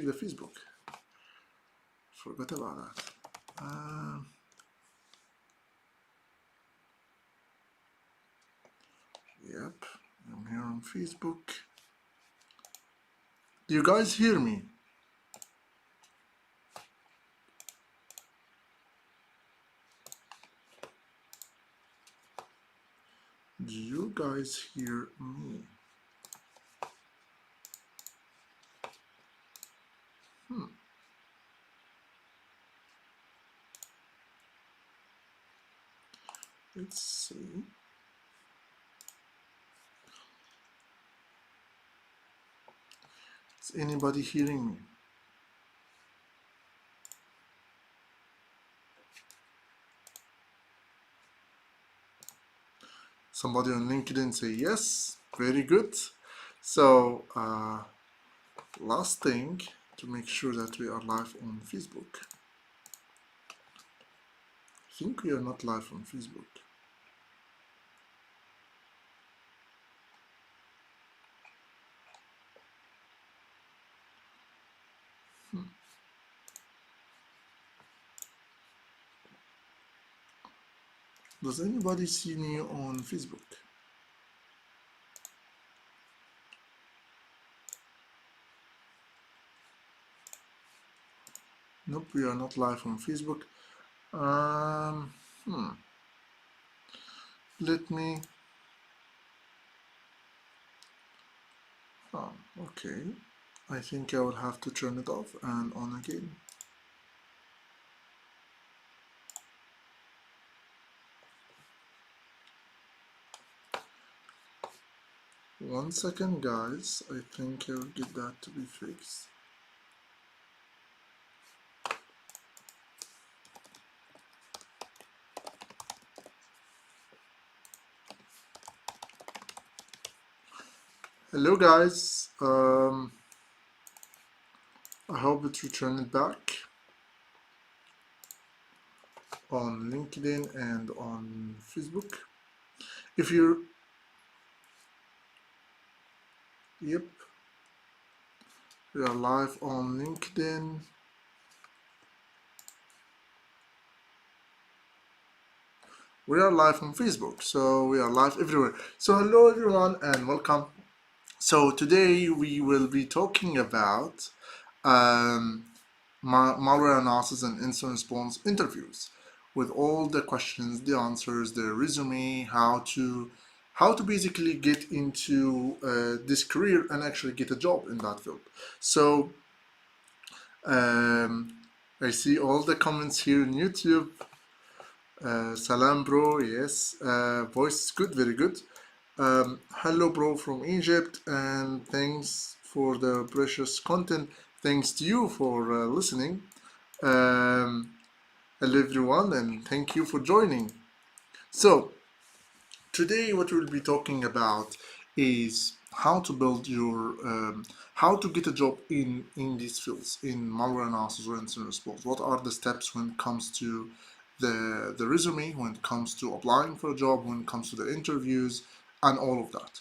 the Facebook. Forgot about that. Yep, I'm here on Facebook. Do you guys hear me? Do you guys hear me? Let's see. Is anybody hearing me? Somebody on LinkedIn say yes. Very good. So last thing, to make sure that we are live on Facebook. I think we are not live on Facebook. Does anybody see me on Facebook? Nope, we are not live on Facebook. Let me. Okay. I think I will have to turn it off and on again. One second, guys. I think I'll get that to be fixed. Hello, guys. I hope it returned back on LinkedIn and on Facebook. If you're, yep, we are live on LinkedIn. We are live on Facebook, so we are live everywhere. So hello everyone and welcome. So today we will be talking about malware analysis and incident response interviews, with all the questions, the answers, the resume, how to basically get into this career and actually get a job in that field. So I see all the comments here on YouTube. Salam bro, yes, voice is good, very good. Hello bro from Egypt, and thanks for the precious content. Thanks to you for listening. Hello everyone, and thank you for joining. So today what we'll be talking about is how to build your how to get a job in these fields, in malware analysis or incident response. What are the steps when it comes to the resume, when it comes to applying for a job, when it comes to the interviews, and all of that.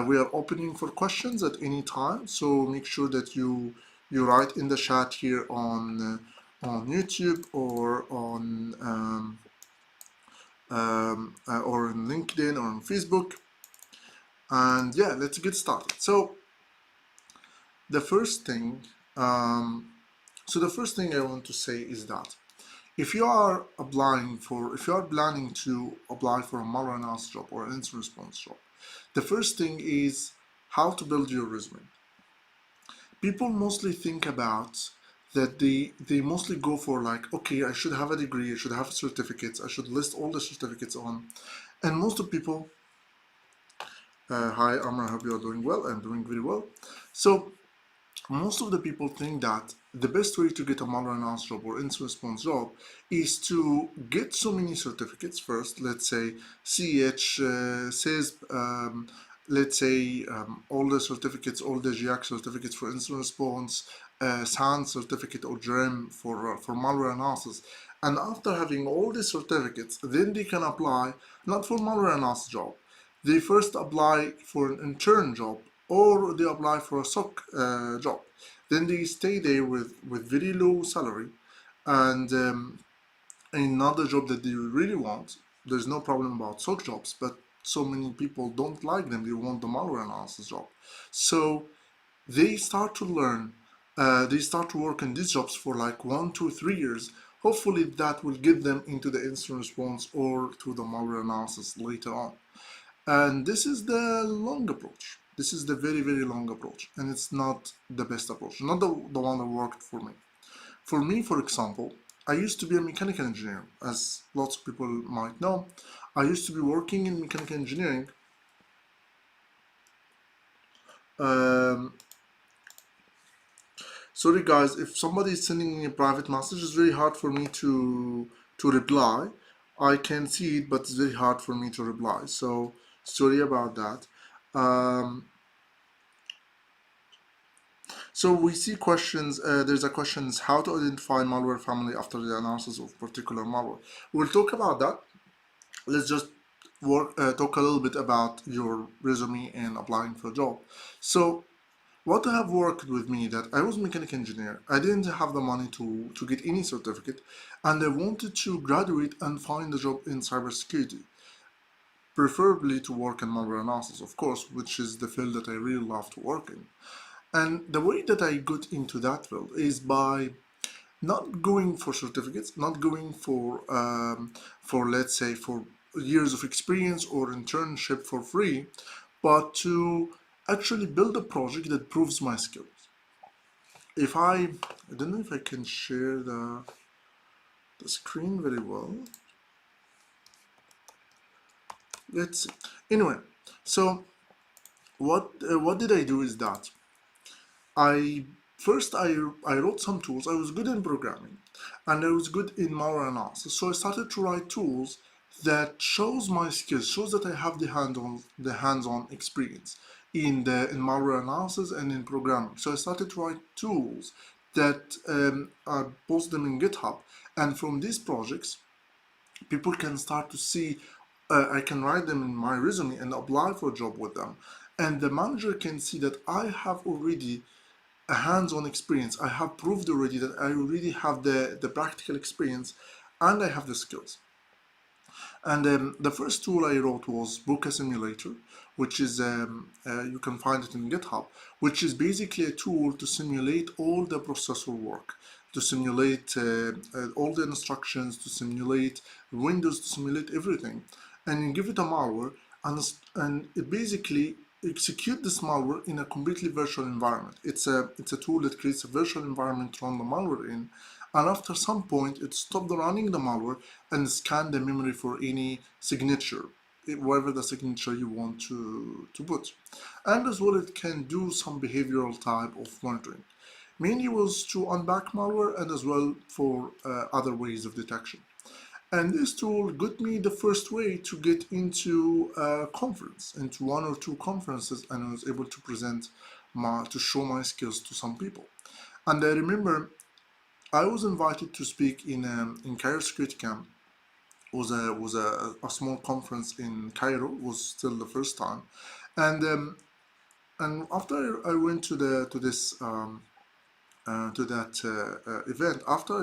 We are opening for questions at any time, so make sure that you write in the chat here on YouTube or on LinkedIn or on Facebook. And yeah, let's get started. So the first thing, I want to say is that if you are planning to apply for a malware analysis job or an incident response job, the first thing is how to build your resume. People mostly think about that they mostly go for like, okay, I should have a degree, I should have certificates, I should list all the certificates on, and most of people, hi Amr, I hope you are doing well. I'm doing very well. So most of the people think that the best way to get a malware analysis job or incident response job is to get so many certificates first. Let's say CH, CISP, let's say all the certificates, all the GIAC certificates for incident response, SANS certificate or GRIM for malware analysis. And after having all these certificates, then they can apply not for malware analysis job. They first apply for an intern job, or they apply for a SOC job. then they stay there with very low salary, and another job that they really want. There's no problem about SOC jobs, but so many people don't like them. They want the malware analysis job. So they start to learn, they start to work in these jobs for like 1, 2, 3 years. Hopefully that will get them into the incident response or to the malware analysis later on. And this is the long approach. This is the very, very long approach. And it's not the best approach, not the one that worked for me. For me, for example, I used to be a mechanical engineer, as lots of people might know. I used to be working in mechanical engineering. Um, Sorry guys, if somebody is sending me a private message, it's very hard for me to reply. I can see it, but it's very hard for me to reply. So sorry about that. Um, so we see questions. There's a question: is how to identify malware family after the analysis of particular malware. We'll talk about that. Let's just talk a little bit about your resume and applying for a job. So what have worked with me that I was a mechanical engineer. I didn't have the money to get any certificate, and I wanted to graduate and find a job in cybersecurity, preferably to work in malware analysis, of course, which is the field that I really love to work in. And the way that I got into that field is by not going for certificates, not going for let's say for years of experience or internship for free, but to actually build a project that proves my skills. If I don't know if I can share the screen very well. Let's see. Anyway, so what did I do is that I first I wrote some tools. I was good in programming, and I was good in malware analysis. So I started to write tools that shows my skills, shows that I have the hands-on experience in malware analysis and in programming. So I started to write tools that I post them in GitHub, and from these projects, people can start to see. I can write them in my resume and apply for a job with them, and the manager can see that I have already a hands-on experience. I have proved already that I already have the practical experience and I have the skills. And the first tool I wrote was Book a Simulator, which is, you can find it in GitHub, which is basically a tool to simulate all the processor work, to simulate all the instructions, to simulate Windows, to simulate everything. And you give it a malware, and it basically execute this malware in a completely virtual environment. It's a tool that creates a virtual environment to run the malware in, and after some point it stopped running the malware and scan the memory for any signature, whatever the signature you want to put. And as well, it can do some behavioral type of monitoring. Mainly was to unback malware and as well for other ways of detection. And this tool got me the first way to get into a conference, into 1 or 2 conferences, and I was able to to show my skills to some people. And I remember I was invited to speak in Cairo Security Camp. It was a small conference in Cairo. It was still the first time, and and after I went to this to that event, after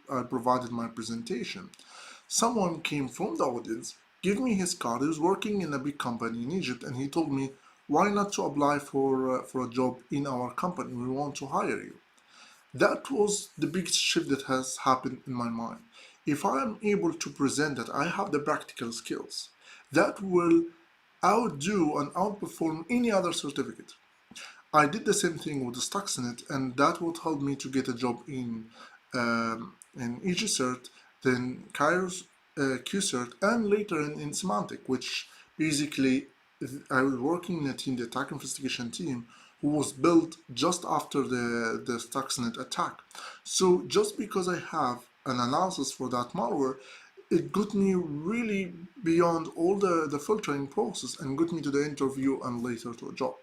I provided my presentation, someone came from the audience, gave me his card. He was working in a big company in Egypt, and he told me, "Why not to apply for a job in our company? We want to hire you." That was the biggest shift that has happened in my mind. If I am able to present that I have the practical skills, that will outdo and outperform any other certificate. I did the same thing with the Stuxnet, and that would help me to get a job in EGCert, then Kairos QCert, and later in Symantec, which basically I was working in a team, the attack investigation team, who was built just after the Stuxnet attack. So just because I have an analysis for that malware, it got me really beyond all the filtering process and got me to the interview and later to a job.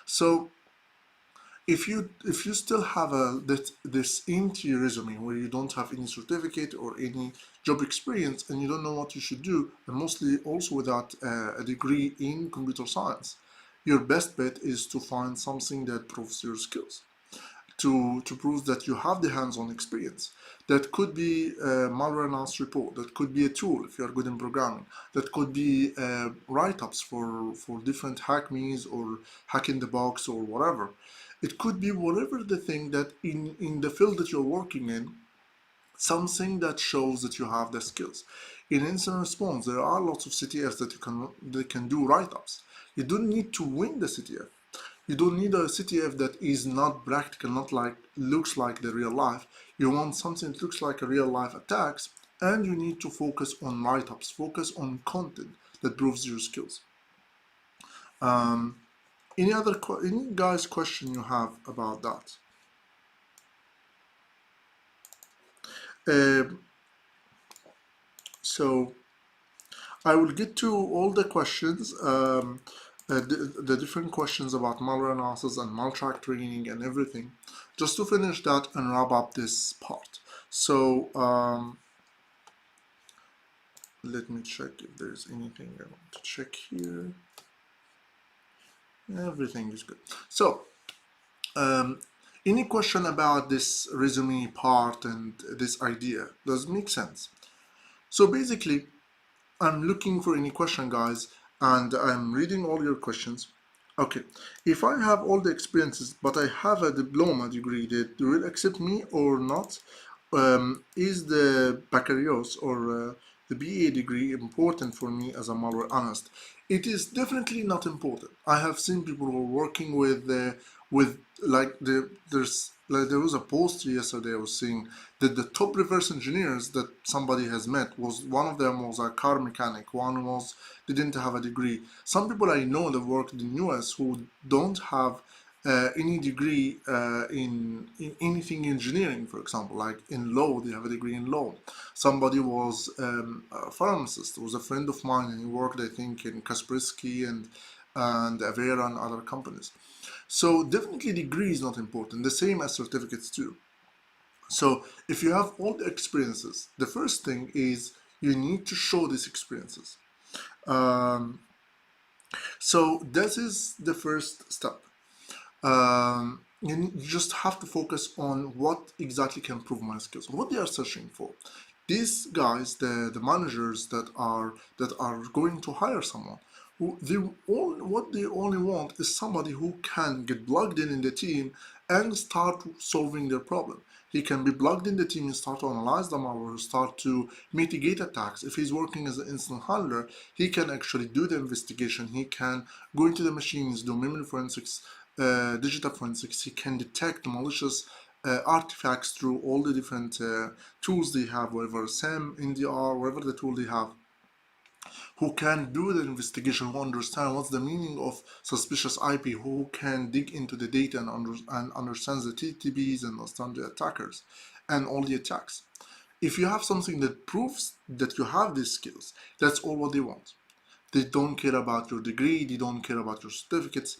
So if you still have this empty resume where you don't have any certificate or any job experience and you don't know what you should do, and mostly also without a degree in computer science, your best bet is to find something that proves your skills. to prove that you have the hands-on experience. That could be a malware analysis report. That could be a tool if you are good in programming. That could be write-ups for different hack me's or hack in the box or whatever. It could be whatever the thing that in the field that you're working in, something that shows that you have the skills. In incident response, there are lots of CTFs that can do write-ups. You don't need to win the CTF. You don't need a CTF that is not practical, not like looks like the real life. You want something that looks like a real life attacks, and you need to focus on write-ups, focus on content that proves your skills. Any guys question you have about that? Uh, so I will get to all the questions, the different questions about malware analysis and maltrack training and everything, just to finish that and wrap up this part. So let me check if there's anything I want to check here. Everything is good. So any question about this resume part and this idea? Does it make sense? So basically, I'm looking for any question, guys, and I'm reading all your questions. Okay, if I have all the experiences, but I have a diploma degree, they will accept me or not? Is the baccalaureate or the BA degree important for me as a malware analyst? It is definitely not important. I have seen people who are working with there was a post yesterday I was seeing that the top reverse engineers that somebody has met was one of them was a car mechanic, one was didn't have a degree. Some people I know that worked in US who don't have any degree in anything engineering, for example, like in law, they have a degree in law. Somebody was a pharmacist, was a friend of mine, and he worked, I think, in Kaspersky and Avera and other companies. So definitely degree is not important, the same as certificates too. So if you have all the experiences, the first thing is you need to show these experiences. So this is the first step. You just have to focus on what exactly can prove my skills, what they are searching for. These guys, the managers that are going to hire someone, what they only want is somebody who can get plugged in the team and start solving their problem. He can be plugged in the team and start to analyze the malware, start to mitigate attacks. If he's working as an incident handler, he can actually do the investigation. He can go into the machines, do memory forensics, digital forensics. He can detect malicious artifacts through all the different tools they have, whatever SAM, NDR, whatever the tool they have, who can do the investigation, who understand what's the meaning of suspicious IP, who can dig into the data and understands the TTPs and understand the attackers and all the attacks. If you have something that proves that you have these skills, that's all what they want. They don't care about your degree, they don't care about your certificates.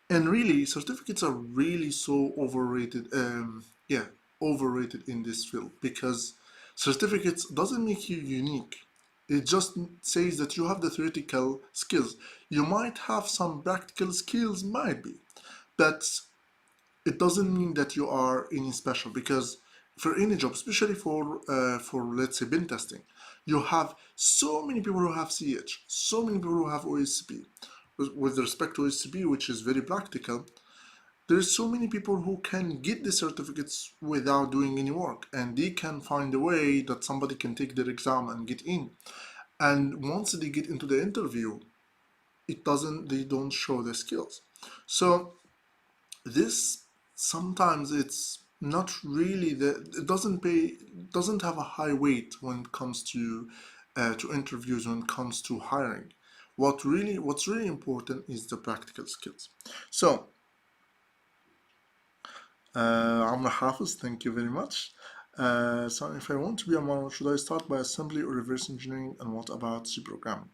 And really, certificates are really so overrated. Overrated in this field because certificates doesn't make you unique. It just says that you have the theoretical skills. You might have some practical skills, might be, but it doesn't mean that you are any special because for any job, especially for let's say pen testing, you have so many people who have CH, so many people who have OSCP. With respect to OSCP, which is very practical, there's so many people who can get the certificates without doing any work, and they can find a way that somebody can take their exam and get in. And once they get into the interview, they don't show the skills. So this sometimes it's not really it doesn't have a high weight when it comes to interviews, when it comes to hiring. What's really important is the practical skills. So Amr Hafiz, thank you very much. So if I want to be a model, should I start by assembly or reverse engineering, and what about C programming?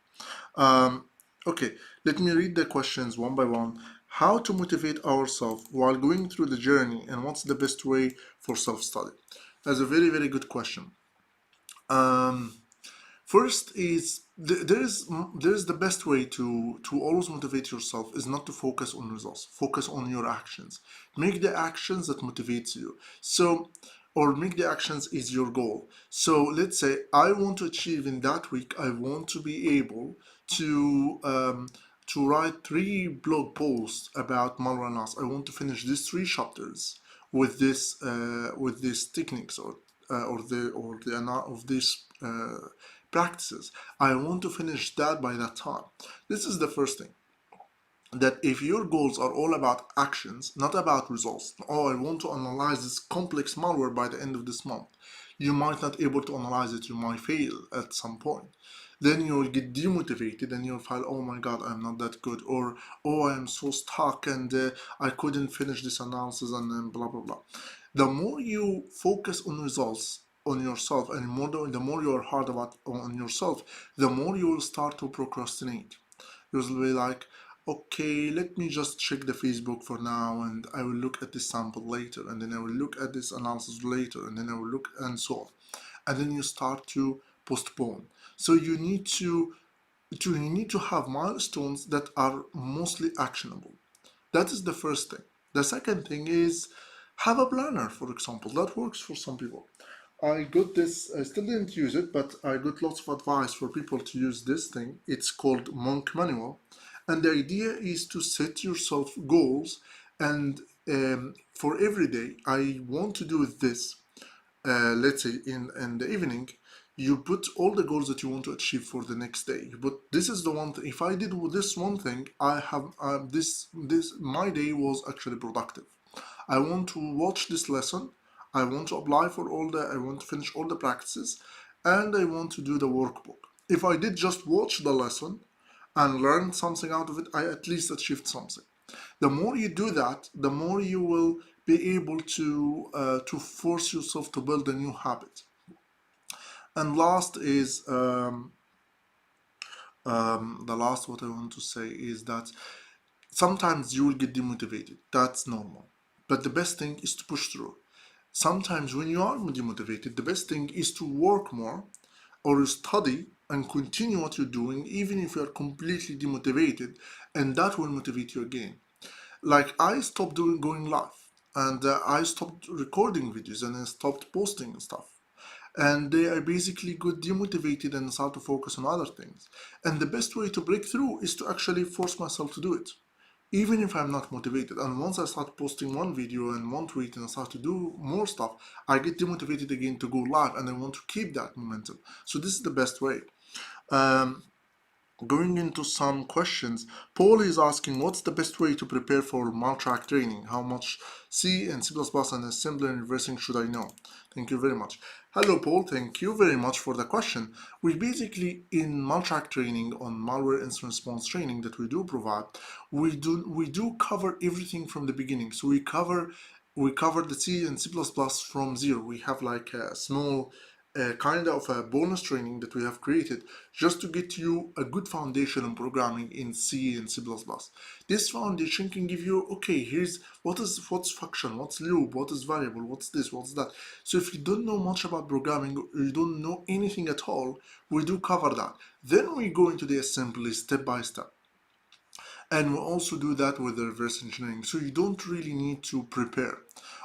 Okay, let me read the questions one by one. How to motivate ourselves while going through the journey, and what's the best way for self-study? That's a very, very good question. First is There is the best way to always motivate yourself is not to focus on results. Focus on your actions. Make the actions that motivates you. So, or make the actions is your goal. So let's say I want to achieve in that week. I want to be able to um, to write 3 blog posts about malware analysis. I want to finish these 3 chapters with these techniques of these practices. I want to finish that by that time. This is the first thing. That if your goals are all about actions, not about results, oh, I want to analyze this complex malware by the end of this month, you might not able to analyze it. You might fail at some point. Then you'll get demotivated and you'll feel, oh my god, I'm not that good, or oh, I'm so stuck and I couldn't finish this analysis, and then blah blah blah. The more you focus on results on yourself, and the more you are hard about on yourself, the more you will start to procrastinate. You'll be like, okay, let me just check the Facebook for now, and I will look at this sample later, and then I will look at this analysis later, and then I will look, and so on. And then you start to postpone. So you need to have milestones that are mostly actionable. That is the first thing. The second thing is have a planner, for example. That works for some people. I got this, I still didn't use it, but I got lots of advice for people to use this thing. It's called Monk Manual. And the idea is to set yourself goals, and for every day, I want to do this. Let's say in the evening, you put all the goals that you want to achieve for the next day. But this is the one thing. If I did this one thing, I have this my day was actually productive. I want to watch this lesson. I want to apply for I want to finish all the practices, and I want to do the workbook. If I did just watch the lesson and learn something out of it, I at least achieved something. The more you do that, the more you will be able to force yourself to build a new habit. And last is the last what I want to say is that sometimes you will get demotivated. That's normal. But the best thing is to push through. Sometimes when you are demotivated, the best thing is to work more or study and continue what you're doing, even if you are completely demotivated, and that will motivate you again. Like I stopped doing going live, and I stopped recording videos, and I stopped posting and stuff. And they are basically got demotivated and start to focus on other things. And the best way to break through is to actually force myself to do it, even if I'm not motivated. And once I start posting one video and one tweet and I start to do more stuff, I get demotivated again to go live, and I want to keep that momentum. So this is the best way. Um, Going into some questions, Paul is asking, what's the best way to prepare for Maltrack training? How much C and C++ and assembly and reversing should I know? Thank you very much. Hello, Paul. Thank you very much for the question. We basically, in Maltrack training, on malware incident response training that we do provide, we do cover everything from the beginning. So we cover the C and C++ from zero. We have like a small kind of a bonus training that we have created just to get you a good foundation in programming in C and C++. This foundation can give you, okay, here's what's function, what's loop, what is variable, what's this, what's that. So if you don't know much about programming, or you don't know anything at all, we do cover that. Then we go into the assembly step by step. And we also do that with the reverse engineering. So you don't really need to prepare.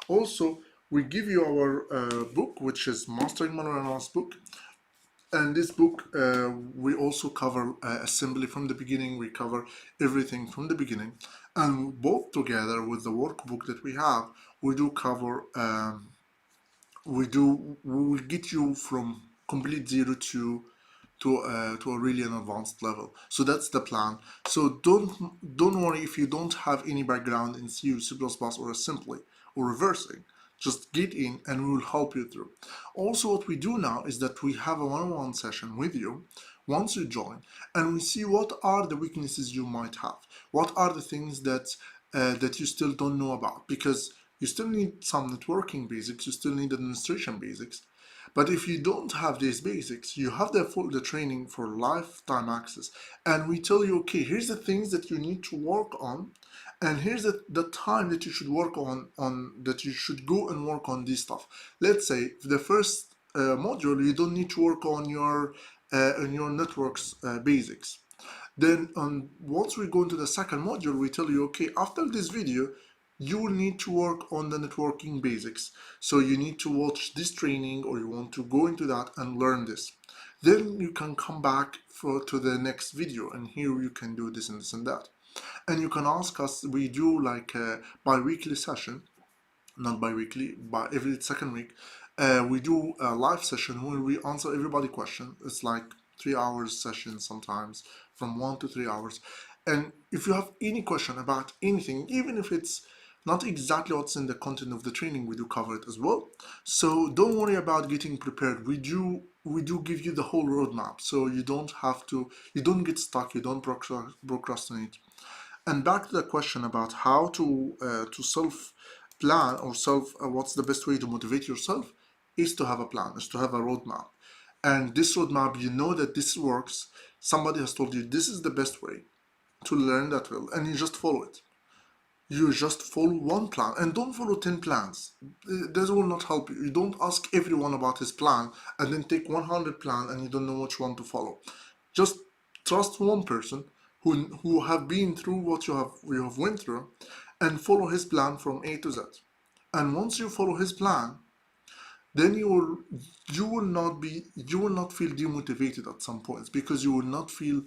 Also, we give you our book, which is Mastering Malware Analysis book. And this book, we also cover assembly from the beginning. We cover everything from the beginning. And both together with the workbook that we have, we do cover, we will get you from complete zero to a really an advanced level. So that's the plan. So don't worry if you don't have any background in C, C++, or assembly or reversing. Just get in and we will help you through. Also, what we do now is that we have a one-on-one session with you once you join, and we see what are the weaknesses you might have. What are the things that you still don't know about, because you still need some networking basics, you still need administration basics. But if you don't have these basics, you have the training for lifetime access. And we tell you, okay, here's the things that you need to work on, and here's the time that you should work on that you should go and work on this stuff. Let's say the first module, you don't need to work on your in your networks basics. Then once we go into the second module, we tell you, okay, after this video, you will need to work on the networking basics. So you need to watch this training, or you want to go into that and learn this. Then you can come back to the next video, and here you can do this and this and that. And you can ask us. We do like a bi-weekly session, not bi-weekly, but every second week. We do a live session where we answer everybody question. It's like 3 hours session sometimes, from 1 to 3 hours. And if you have any question about anything, even if it's not exactly what's in the content of the training, we do cover it as well. So don't worry about getting prepared. We do give you the whole roadmap, so you don't have to, you don't get stuck, you don't procrastinate. And back to the question about how to self plan, or self what's the best way to motivate yourself, is to have a plan, is to have a roadmap. And this roadmap, you know that this works. Somebody has told you this is the best way to learn that well, and you just follow it. You just follow one plan, and don't follow 10 plans. This will not help you. You don't ask everyone about his plan and then take 100 plan and you don't know which one to follow. Just trust one person who have been through what you have went through, and follow his plan from A to Z. And once you follow his plan, then you will not feel demotivated at some points, because you will not feel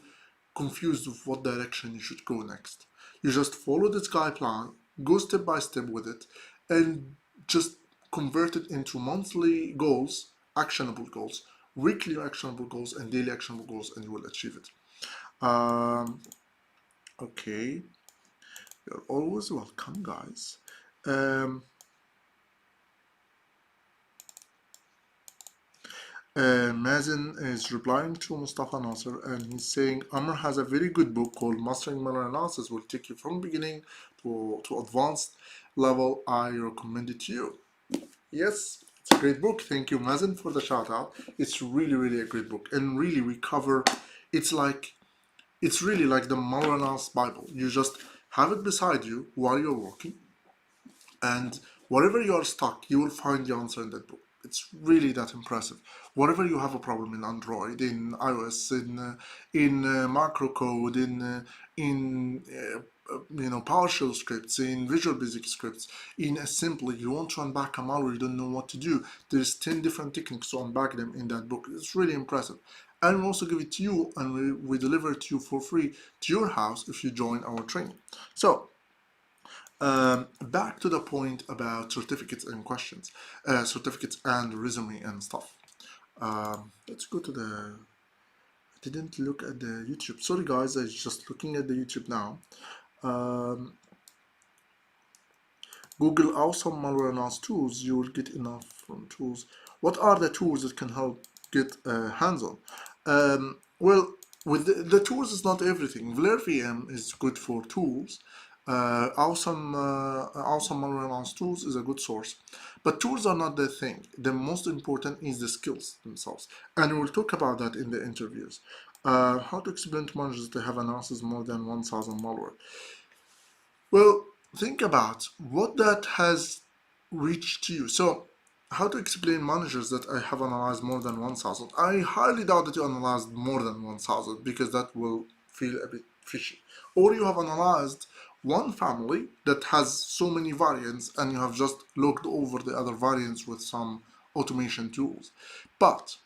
confused of what direction you should go next. You just follow this guy plan, go step by step with it, and just convert it into monthly goals, actionable goals, weekly actionable goals, and daily actionable goals, and you will achieve it. um, okay, you're always welcome, guys. um, Mazen is replying to Mustafa Nasser, and he's saying Amr has a very good book called Mastering Malware Analysis. Will take you from beginning to advanced level. I recommend it to you. Yes, it's a great book. Thank you, Mazen, for the shout out. It's really, really a great book, and really we cover. It's like it's really like the Malware Analysis Bible. You just have it beside you while you're working, and wherever you are stuck, you will find the answer in that book. It's really that impressive. Wherever you have a problem in Android, in iOS, in macro code, in PowerShell scripts, in Visual Basic scripts, in assembly, you want to unback a malware, you don't know what to do. There's 10 different techniques to unback them in that book. It's really impressive. And we also give it to you, and we deliver it to you for free to your house if you join our training. So back to the point about certificates and questions, certificates and resume and stuff. Let's go to the. I didn't look at the YouTube. Sorry, guys. I'm just looking at the YouTube now. Um, Google awesome malware analysis tools. You will get enough from tools. What are the tools that can help get hands on? Well, with the tools is not everything. Vlare VM is good for tools. Awesome malware analysis tools is a good source, but tools are not the thing. The most important is the skills themselves, and we'll talk about that in the interviews. How to explain to managers that they have analysis more than 1,000 malware? Well, think about what that has reached to you. So, how to explain managers that I have analyzed more than 1,000? I highly doubt that you analyzed more than 1,000, because that will feel a bit fishy. Or you have analyzed one family that has so many variants, and you have just looked over the other variants with some automation tools. But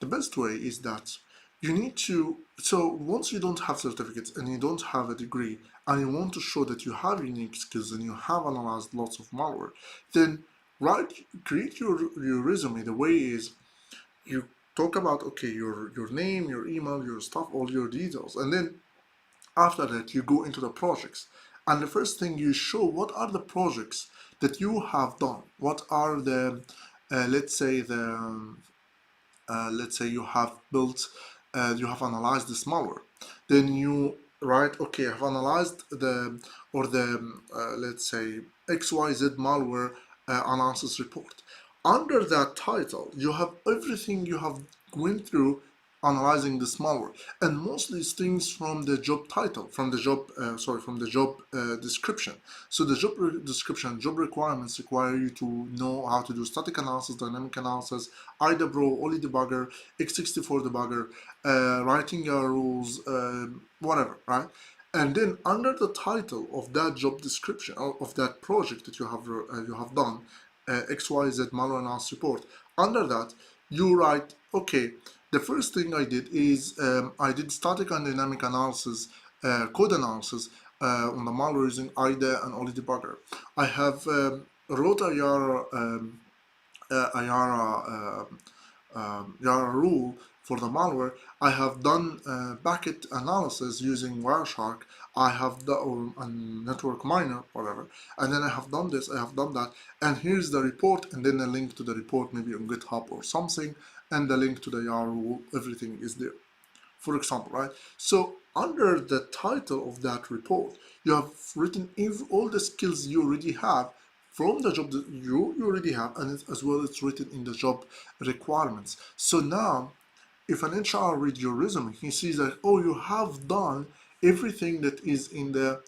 the best way is that you need to, so once you don't have certificates and you don't have a degree, and you want to show that you have unique skills and you have analyzed lots of malware, then create your resume. The way is, you talk about, okay, your name, your email, your stuff, all your details, and then after that you go into the projects, and the first thing you show, what are the projects that you have done, what are the let's say let's say you have built, you have analyzed this malware. Then you write, okay, I've analyzed let's say XYZ malware analysis report. Under that title, you have everything you have went through analyzing this malware, and mostly it's things from the job title, from the job from the job description. So the description, job requirements require you to know how to do static analysis, dynamic analysis, IDA-Pro, OLI debugger, x64 debugger, writing your rules, whatever, right? And then under the title of that job description of that project that you have done, XYZ malware analysis report, under that you write, okay, the first thing I did is I did static and dynamic analysis, code analysis on the malware using IDA and OLI debugger. I have wrote a YARA rule for the malware. I have done packet analysis using Wireshark. I have done a network miner, whatever, and then I have done this, I have done that, and here's the report, and then a link to the report, maybe on GitHub or something, and the link to the YARA rule, everything is there, for example, right? So under the title of that report, you have written all the skills you already have from the job that you already have, and as well it's written in the job requirements. So now, if an HR reads your resume, he sees that, oh, you have done everything that is in the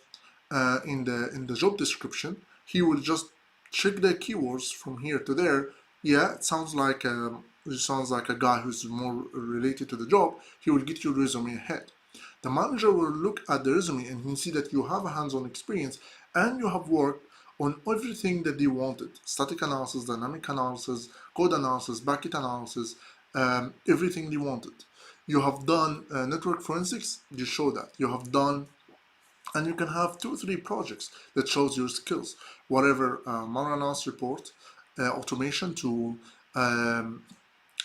job description. He will just check the keywords from here to there. Yeah, it sounds like a guy who's more related to the job. He will get your resume ahead. The manager will look at the resume and he see that you have a hands-on experience and you have worked on everything that they wanted: static analysis, dynamic analysis, code analysis, packet analysis, everything they wanted. You have done network forensics, you show that. You have done, and you can have 2 or 3 projects that shows your skills, whatever malware analysis report, automation tool, um,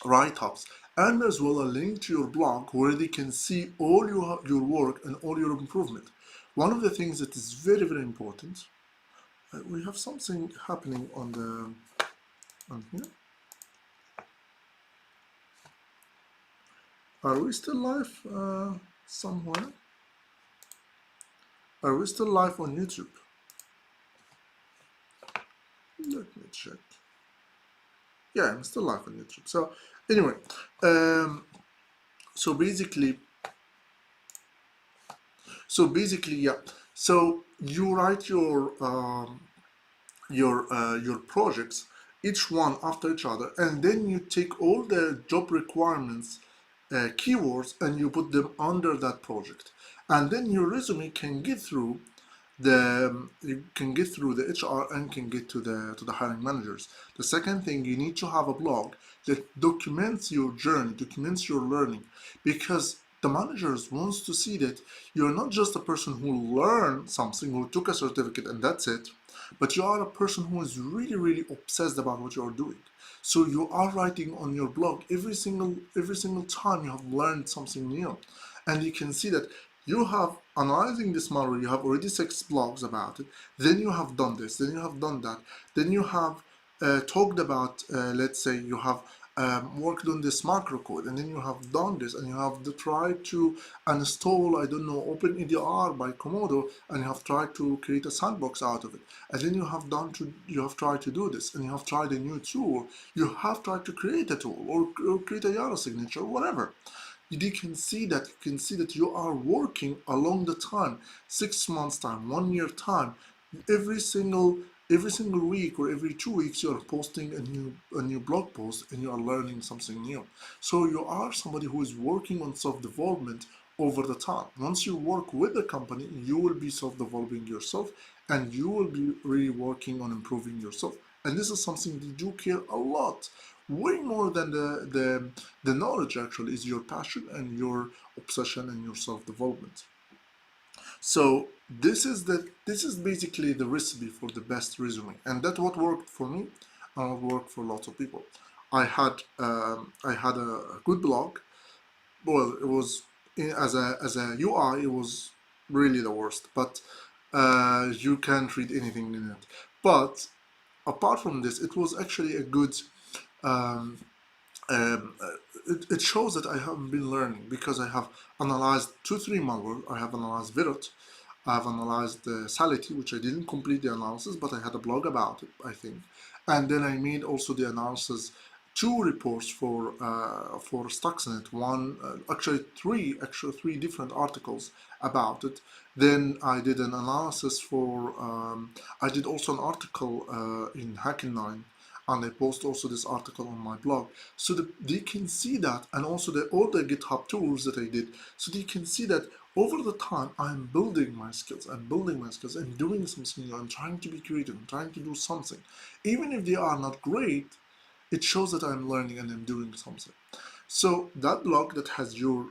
write-ups, and as well a link to your blog where they can see all your work and all your improvement. One of the things that is very, very important, we have something happening on here. Are we still live somewhere? Are we still live on YouTube? Let me check. Yeah, I'm still live on YouTube. So anyway, so basically, yeah. So you write your projects, each one after each other, and then you take all the job requirements, keywords, and you put them under that project, and then your resume can get through the HR and can get to the hiring managers. The second thing, you need to have a blog that documents your journey, documents your learning, because the managers wants to see that you're not just a person who learned something, who took a certificate and that's it, but you are a person who is really, really obsessed about what you are doing. So you are writing on your blog every single time you have learned something new, and you can see that you have analyzing this malware. You have already 6 blogs about it. Then you have done this. Then you have done that. Then you have talked about, let's say, you have worked on this macro code, and then you have done this, and you have tried to install, I don't know, OpenEDR by Komodo, and you have tried to create a sandbox out of it. And then you have tried to do this, and you have tried a new tool. You have tried to create a tool or create a YARA signature, whatever. You can see that you are working along the time, 6 months time, 1 year time. Every single week or every 2 weeks, you are posting a new blog post and you are learning something new. So you are somebody who is working on self-development over the time. Once you work with the company, you will be self-developing yourself, and you will be really working on improving yourself. And this is something they do care a lot, way more than the knowledge. Actually, is your passion and your obsession and your self-development. So this is basically the recipe for the best resume, and that's what worked for me, and what worked for lots of people. I had a good blog. Well, it was as a UI, it was really the worst, but you can't read anything in it. But apart from this, it was actually a good. Um, it shows that I haven't been learning, because I have analyzed 2 3 malware. I have analyzed Virut. I have analyzed Sality, which I didn't complete the analysis, but I had a blog about it, I think. And then I made also the analysis two reports for Stuxnet, one actually three different articles about it. Then I did an analysis for I did also an article in Hacking9, and I post also this article on my blog, so that they can see that, and also all the GitHub tools that I did, so they can see that over the time I'm building my skills, I'm doing something new, I'm trying to be creative, I'm trying to do something. Even if they are not great, it shows that I'm learning and I'm doing something. So that blog that has your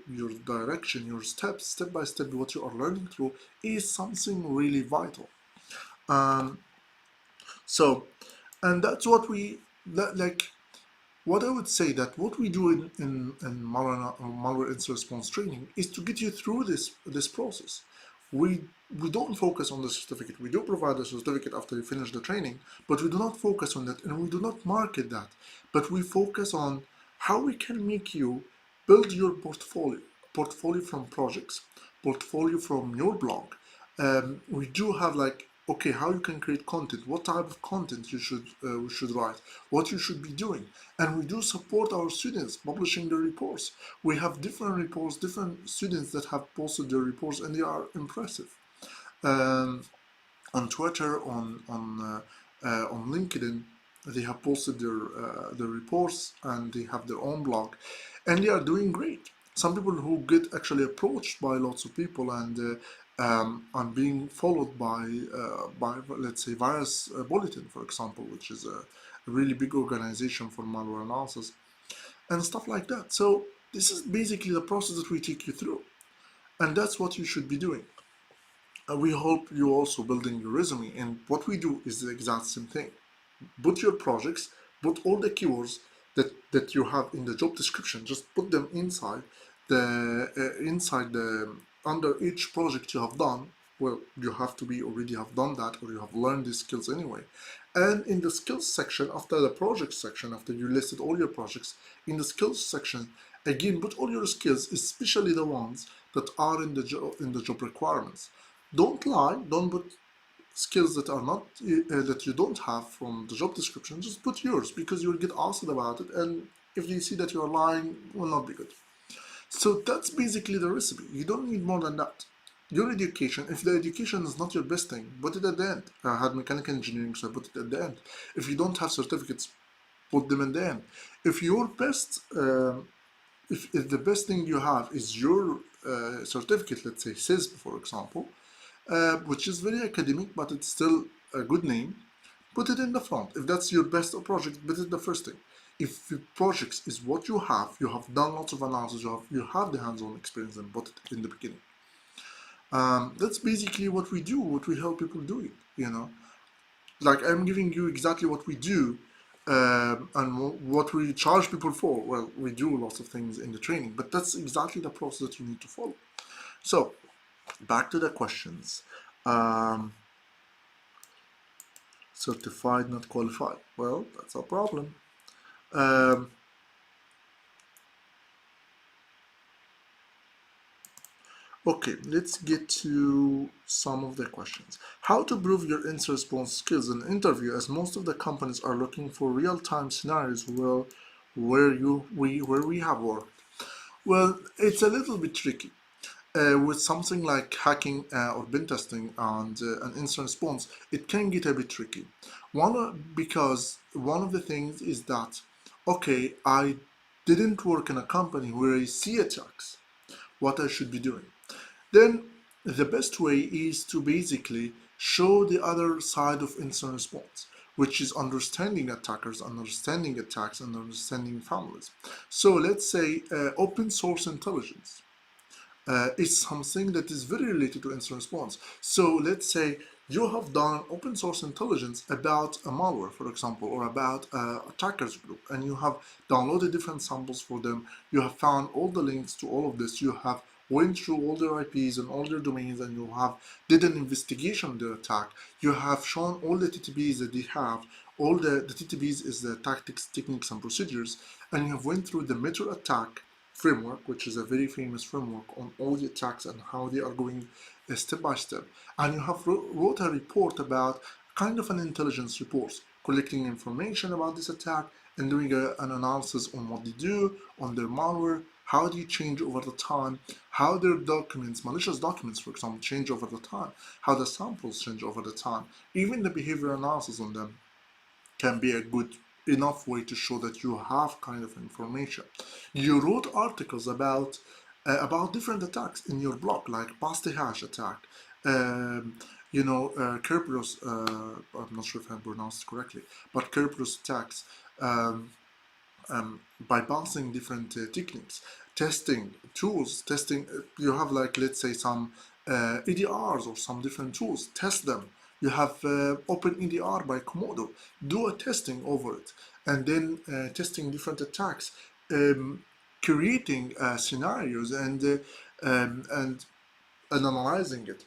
direction, your steps, step by step, what you are learning through, is something really vital. Um, so, and that's what like what I would say, that what we do in malware incident response training is to get you through this process. We we don't focus on the certificate. We do provide a certificate after you finish the training, but we do not focus on that, and we do not market that. But we focus on how we can make you build your portfolio from projects, portfolio from your blog. We do have like, okay, how you can create content, what type of content we should write, what you should be doing, and we do support our students publishing the reports. We have different reports, different students that have posted their reports, and they are impressive. Um, on Twitter, on LinkedIn, they have posted their reports, and they have their own blog, and they are doing great. Some people who get actually approached by lots of people, and being followed by let's say Virus Bulletin, for example, which is a really big organization for malware analysis and stuff like that. So this is basically the process that we take you through, and that's what you should be doing. We hope you also building your resume, and what we do is the exact same thing. Put your projects, put all the keywords that you have in the job description, just put them inside the under each project you have done. Well, you have to be already have done that, or you have learned these skills anyway. And in the skills section, after the project section, after you listed all your projects, in the skills section, again, put all your skills, especially the ones that are in the job requirements. Don't lie, don't put skills that are not that you don't have from the job description. Just put yours, because you'll get asked about it, and if they see that you're lying, it will not be good. So that's basically the recipe. You don't need more than that. Your education, if the education is not your best thing, put it at the end. I had mechanical engineering, so I put it at the end. If you don't have certificates, put them in the end. If your best if the best thing you have is your certificate, let's say CISP, for example, which is very academic, but it's still a good name, put it in the front. If that's your best project, put it the first thing. If your projects is what you have done lots of analysis, you have the hands-on experience, and put it in the beginning. That's basically what we do, what we help people do it, Like, I'm giving you exactly what we do, and what we charge people for. Well, we do lots of things in the training, but that's exactly the process that you need to follow. So, back to the questions. Um, Certified, not qualified. Well, that's a problem. Um, okay, let's get to some of the questions. How to prove your instant response skills in an interview, as most of the companies are looking for real-time scenarios where we have worked. Well, it's a little bit tricky. With something like hacking or pen testing and an instant response, it can get a bit tricky. Because one of the things is that, okay, I didn't work in a company where I see attacks, what I should be doing. Then the best way is to basically show the other side of instant response, which is understanding attackers, understanding attacks, and understanding families. So let's say open source intelligence is something that is very related to incident response. So let's say you have done open source intelligence about a malware, for example, or about attackers group, and you have downloaded different samples for them. You have found all the links to all of this. You have went through all their IPs and all their domains, and you have did an investigation of their attack. You have shown all the TTPs that they have. All the TTPs is the tactics, techniques, and procedures, and you have went through the meta attack framework, which is a very famous framework on all the attacks and how they are going step by step. And you have wrote a report about kind of an intelligence report, collecting information about this attack and doing an analysis on what they do, on their malware, how they change over the time, how their documents, malicious documents, for example, change over the time, how the samples change over the time, even the behavior analysis on them can be a good enough way to show that you have kind of information. You wrote articles about different attacks in your blog, like Basti hash attack, um, Kerberos. I'm not sure if I pronounced it correctly, but Kerberos attacks. Um, Bypassing different techniques, testing tools, testing. You have like let's say some EDRs or some different tools. Test them. You have Open EDR by Komodo. Do a testing over it, and then testing different attacks, um, creating scenarios and analyzing it,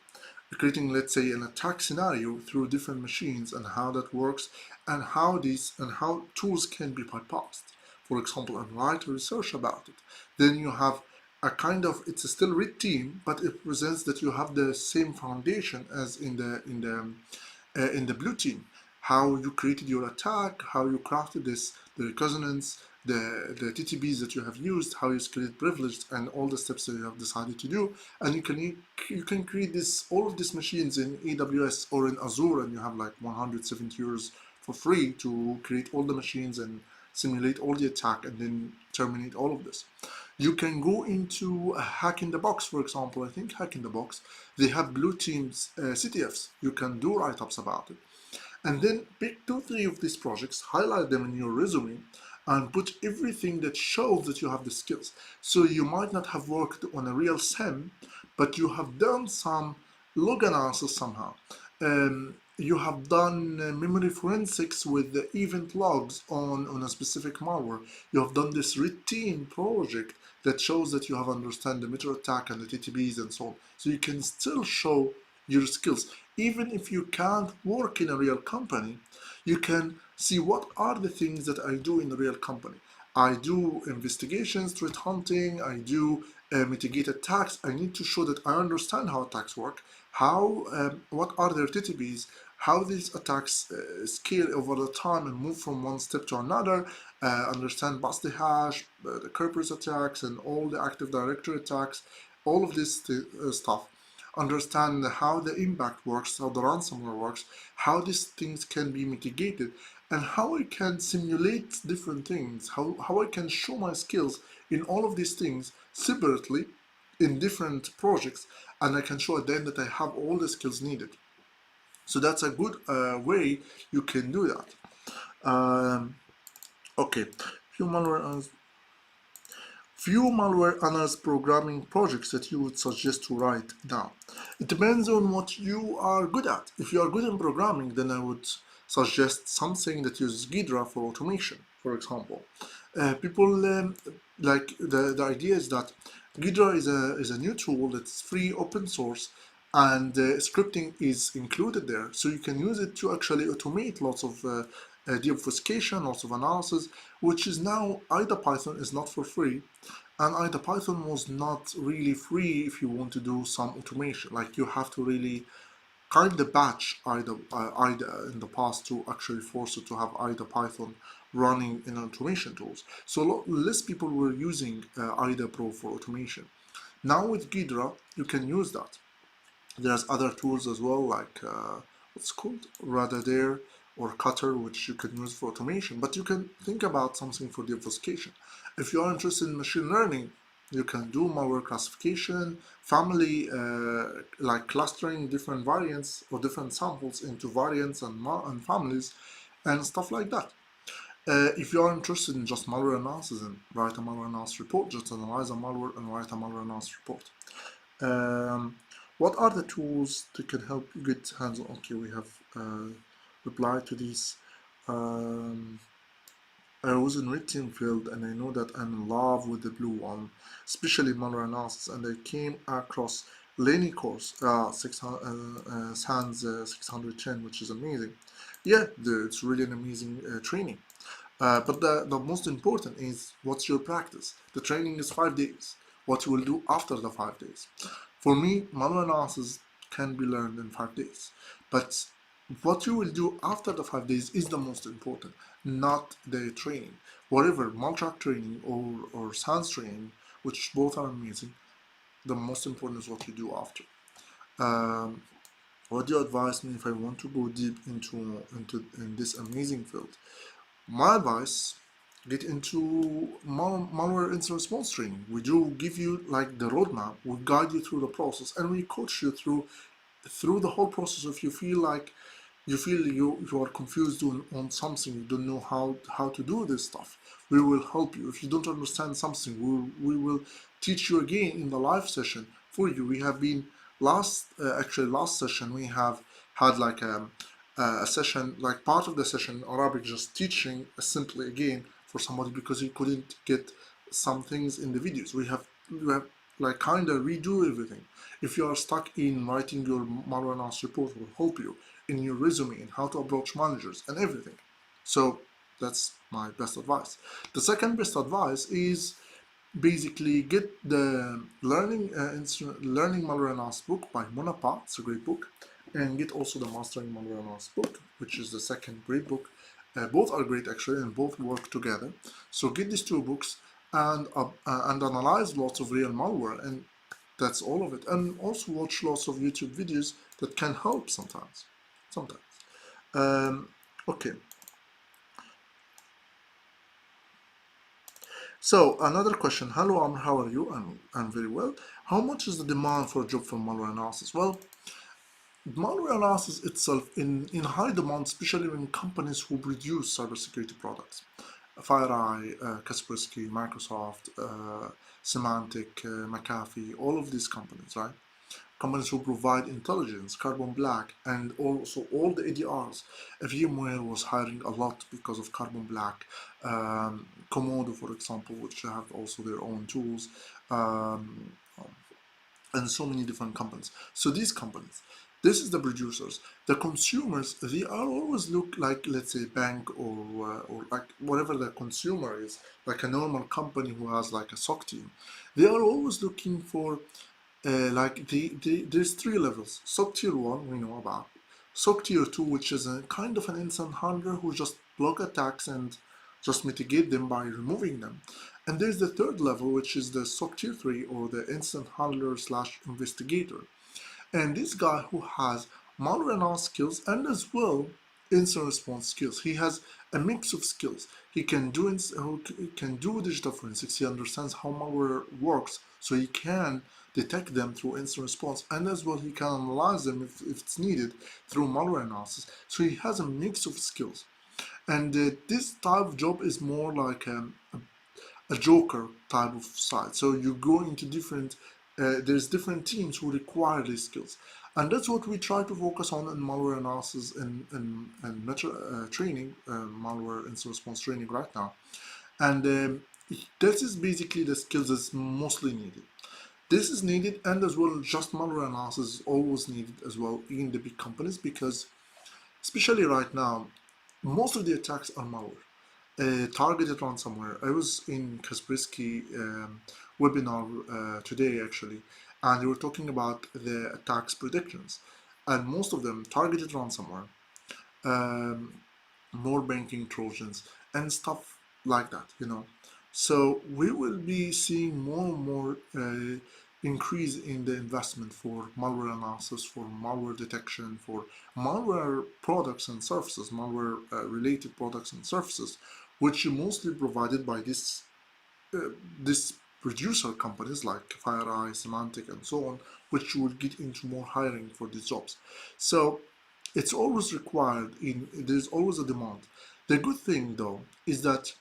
creating, let's say, an attack scenario through different machines and how that works, and how tools can be bypassed, for example, and write research about it. Then you have a kind of, it's a still red team, but it presents that you have the same foundation as in the blue team. How you created your attack, how you crafted this, the resonance, the TTBs that you have used, how you create privileged, and all the steps that you have decided to do. And you can create this all of these machines in AWS or in Azure, and you have like 170 euros for free to create all the machines and simulate all the attack and then terminate all of this. You can go into a Hack in the Box, for example. I think Hack in the Box, they have blue teams CTFs. You can do write-ups about it. And then pick 2, 3 of these projects, highlight them in your resume, and put everything that shows that you have the skills. So you might not have worked on a real SIM, but you have done some log analysis somehow. You have done memory forensics with the event logs on a specific malware. You have done this routine project that shows that you have understand the meter attack and the TTBs and so on. So you can still show your skills. Even if you can't work in a real company, you can see what are the things that I do in a real company. I do investigations, threat hunting, I do mitigate attacks. I need to show that I understand how attacks work, what are their TTBs, how these attacks scale over the time and move from one step to another, understand Basti hash, the Kerberos attacks, and all the Active Directory attacks, all of this stuff. Understand how the impact works, how the ransomware works, how these things can be mitigated, and how I can simulate different things, how I can show my skills in all of these things separately in different projects, and I can show at the end that I have all the skills needed. So that's a good way you can do that. Okay, few malware analysis programming projects that you would suggest to write down. It depends on what you are good at. If you are good in programming, then I would suggest something that uses Ghidra for automation, for example. People like the idea is that Ghidra is a new tool that's free, open source, and scripting is included there, so you can use it to actually automate lots of deobfuscation, lots of analysis, which is now IDA Python is not for free, and IDA Python was not really free if you want to do some automation. Like you have to really kind of batch IDA in the past to actually force it to have IDA Python running in automation tools. So less people were using IDA Pro for automation. Now with Ghidra, you can use that. There's other tools as well, like what's called Radadare or Cutter, which you can use for automation. But you can think about something for the obfuscation. If you are interested in machine learning, you can do malware classification, family, like clustering different variants or different samples into variants and families, and stuff like that. If you are interested in just malware analysis and write a malware analysis report, just analyze a malware and write a malware analysis report. What are the tools that can help you get hands-on? Okay, we have replied to these. I was in red team field and I know that I'm in love with the blue one, especially malware analysis, and I came across Lenny course, SANS 610, which is amazing. Yeah, it's really an amazing training. But the most important is what's your practice. The training is 5 days. What you will do after the 5 days. For me, malware analysis can be learned in 5 days. But What you will do after the 5 days is the most important, not the training. Whatever, multi-track training or science training, which both are amazing, the most important is what you do after. Um, what do you advise me if I want to go deep into in this amazing field? My advice, get into malware incident response training. We do give you like the roadmap, we guide you through the process, and we coach you through the whole process. If you feel you are confused on something, you don't know how to do this stuff, we will help you. If you don't understand something, we will teach you again in the live session for you. We have been last session we have had like a session, like part of the session in Arabic, just teaching simply again for somebody because he couldn't get some things in the videos. We have like kind of redo everything. If you are stuck in writing your malware analysis report, will help you in your resume and how to approach managers and everything. So that's my best advice. The second best advice is basically get the learning malware analysis book by Monapa. It's a great book, and get also the mastering malware analysis book, which is the second great book. Both are great actually, and both work together. So get these two books and analyze lots of real malware, and that's all of it. And also watch lots of YouTube videos that can help sometimes. Sometimes. Um, okay. So another question. Hello, Amr. How are you? I'm very well. How much is the demand for a job for malware analysis? Well, malware analysis itself in high demand, especially in companies who produce cybersecurity products. FireEye, Kaspersky, Microsoft, Symantec, McAfee, all of these companies, right? Companies who provide intelligence, Carbon Black, and also all the ADRs. VMware was hiring a lot because of Carbon Black. Komodo, for example, which have also their own tools, um, and so many different companies. So these companies, this is the producers. The consumers, they are always look like, let's say, bank or like whatever the consumer is, like a normal company who has like a SOC team. They are always looking for there's three levels. SOC tier 1 we know about. SOC tier 2, which is a kind of an instant handler who just block attacks and just mitigate them by removing them. And there's the third level, which is the SOC tier 3, or the instant handler slash investigator. And this guy who has malware analysis skills and as well incident response skills. He has a mix of skills. He can do digital forensics. He understands how malware works, so he can detect them through incident response, and as well he can analyze them if it's needed through malware analysis. So he has a mix of skills. And this type of job is more like a joker type of side. So you go into there's different teams who require these skills. And that's what we try to focus on in malware analysis and training, malware incident response training right now. And this is basically the skills that's mostly needed. This is needed, and as well, just malware analysis is always needed as well in the big companies, because especially right now, most of the attacks are malware, targeted ransomware. I was in Kaspersky webinar today actually, and they were talking about the attacks predictions, and most of them targeted ransomware, um, more banking trojans, and stuff like that. So we will be seeing more and more increase in the investment for malware analysis, for malware detection, for malware products and services, malware related products and services, which are mostly provided by this producer companies like FireEye, Symantec, and so on, which will get into more hiring for these jobs. So it's always required there's always a demand. The good thing though is that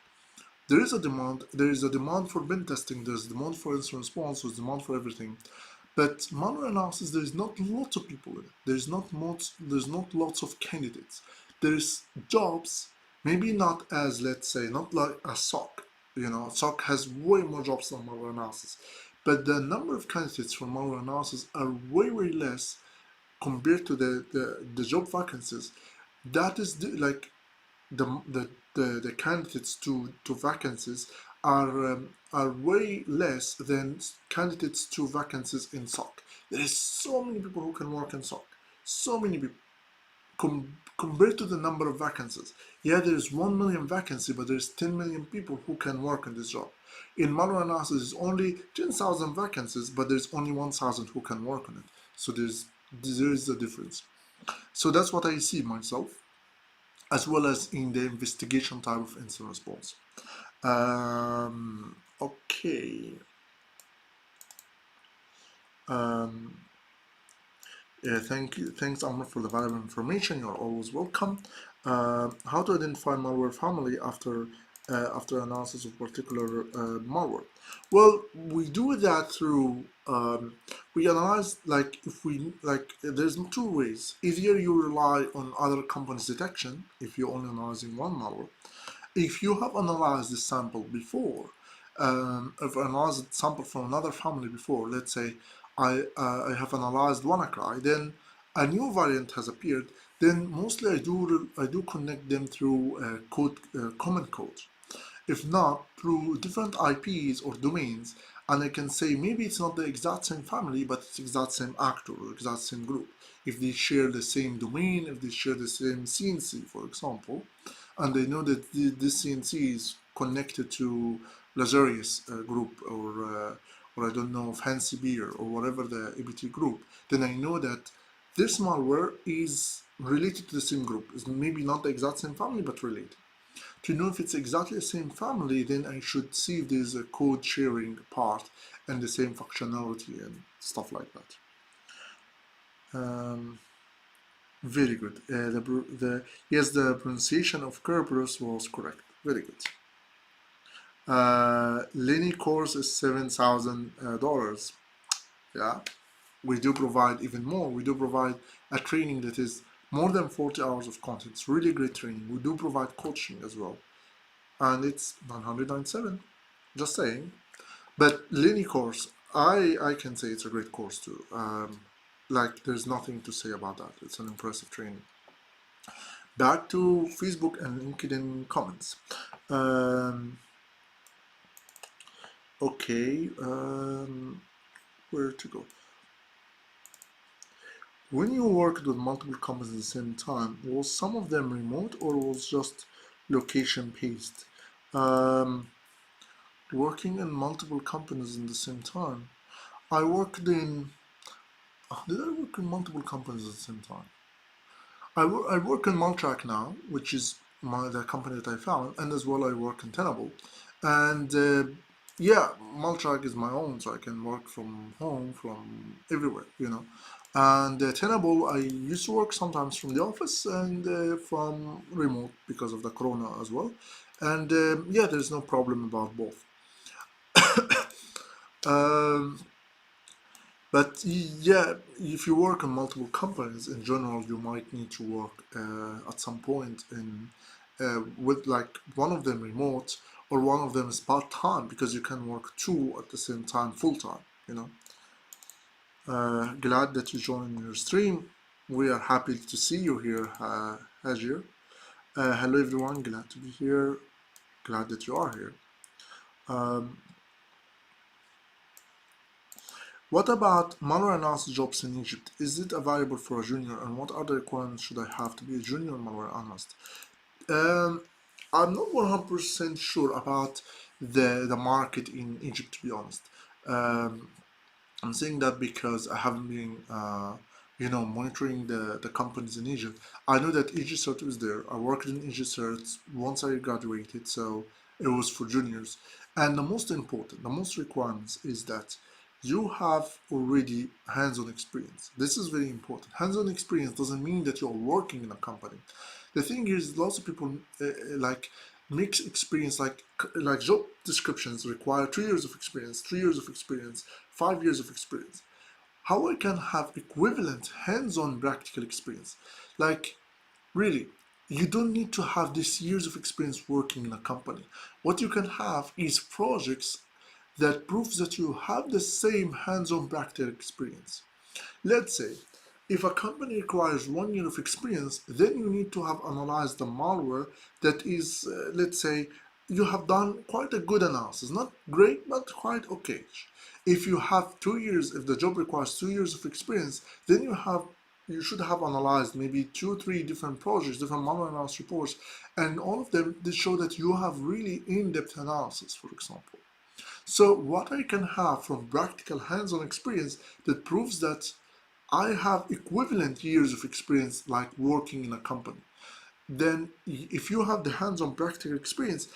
there is a demand for pen testing, there's a demand for incident response, there's demand for everything. But malware analysis, there's not lots of people in it. There's not lots of candidates. There's jobs, maybe not as, let's say, not like a SOC. SOC has way more jobs than malware analysis. But the number of candidates for malware analysis are way, way less compared to the job vacancies. That is like the candidates to vacancies are way less than candidates to vacancies in SOC. There is so many people who can work in SOC, so many people. compared to the number of vacancies. Yeah, there's 1 million vacancy, but there's 10 million people who can work on this job. In malware analysis, there's only 10,000 vacancies, but there's only 1,000 who can work on it. So there is a difference. So that's what I see myself, as well as in the investigation type of incident response. Okay. Um, Yeah, thank you. Thanks, Amr, for the valuable information. You're always welcome. How to identify malware family after analysis of particular malware? Well, we do that through we analyze, like, if we like. There's two ways. Either you rely on other companies' detection if you're only analyzing one malware. If you have analyzed the sample before, if I analyzed a sample from another family before, let's say I have analyzed WannaCry, then a new variant has appeared, then mostly I do connect them through common code. If not, through different IPs or domains, and I can say maybe it's not the exact same family, but it's exact same actor or exact same group. If they share the same domain, if they share the same CNC, for example, and they know that this CNC is connected to Lazarus group or I don't know, Fancy Beer or whatever the ABT group, then I know that this malware is related to the same group. It's maybe not the exact same family, but related. To know if it's exactly the same family, then I should see if there's a code sharing part and the same functionality and stuff like that. Very good. Yes, the pronunciation of Kerberos was correct. Very good. Lenny course is $7,000. Yeah, we do provide even more. We do provide a training that is more than 40 hours of content. It's really great training. We do provide coaching as well, and it's 997. Just saying. But Lenny course, I can say it's a great course too. Like, there's nothing to say about that. It's an impressive training. Back to Facebook and LinkedIn comments. Okay, where to go? When you worked with multiple companies at the same time, was some of them remote or was just location based? Um, Working in multiple companies in the same time. I worked in. Did I work in multiple companies at the same time? I work in Maltrack now, which is the company that I found, and as well I work in Tenable. And yeah, Maltrack is my own, so I can work from home, from everywhere, you know. And Tenable, I used to work sometimes from the office and from remote because of the corona as well. And yeah, there's no problem about both. Um, But yeah, if you work in multiple companies in general, you might need to work at some point in with, like, one of them remote or one of them is part time, because you can work two at the same time full time. You know. Glad that you joined your stream. We are happy to see you here, Hajir. Hello everyone, glad to be here. Glad that you are here. Um, What about malware analysis jobs in Egypt? Is it available for a junior, and what other requirements should I have to be a junior malware analyst? Um, I'm not 100% sure about the market in Egypt, to be honest. Um, I'm saying that because I haven't been, monitoring the companies in Egypt. I know that EasyCert is there. I worked in EasyCert once I graduated, so it was for juniors. And the most important, the most requirements is that you have already hands-on experience. This is very important. Hands-on experience doesn't mean that you're working in a company. The thing is, lots of people like mix experience, like job descriptions require 2 years of experience, 3 years of experience, 5 years of experience. How I can have equivalent hands-on practical experience? Like, really, you don't need to have this years of experience working in a company. What you can have is projects that proves that you have the same hands-on practical experience. Let's say, if a company requires 1 year of experience, then you need to have analyzed the malware that is, let's say, you have done quite a good analysis. Not great, but quite okay. If you have 2 years, if the job requires 2 years of experience, then you have you should have analyzed maybe two, three different projects, different malware analysis reports, and all of them they show that you have really in-depth analysis, for example. So what I can have from practical hands-on experience that proves that I have equivalent years of experience like working in a company. Then if you have the hands-on practical experience,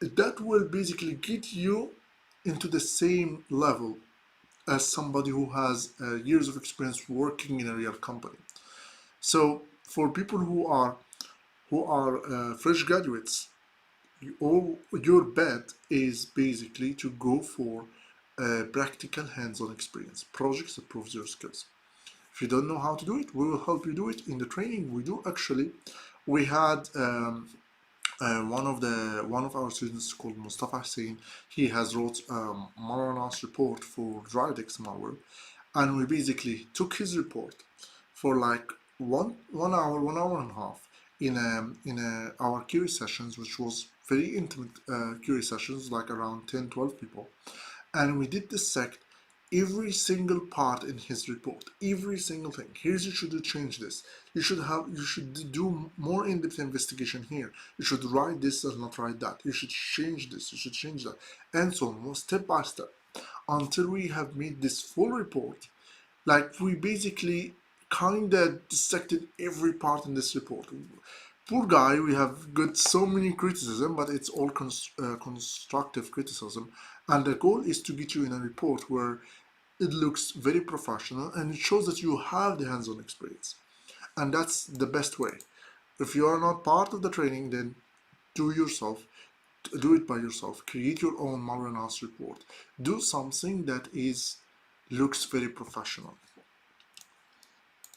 that will basically get you into the same level as somebody who has years of experience working in a real company. So for people who are fresh graduates, all your bet is basically to go for practical hands-on experience, projects that prove your skills. If you don't know how to do it, we will help you do it in the training we do. Actually, we had one of our students called Mustafa Hussein. He has wrote malware analysis report for Dridex malware, and we basically took his report for like one hour and a half in our QA sessions, which was very intimate QA sessions, like around 10, 12 people, and we did dissect every single part in his report, every single thing. Here's you should change this. You should do more in-depth investigation here. You should write this and not write that. You should change this. You should change that, and so on, step by step, until we have made this full report. Like we basically kind of dissected every part in this report. Poor guy, we have got so many criticism, but it's all constructive criticism. And the goal is to get you in a report where it looks very professional and it shows that you have the hands-on experience. And that's the best way. If you are not part of the training, then do it by yourself. Create your own malware analysis report. Do something that looks very professional.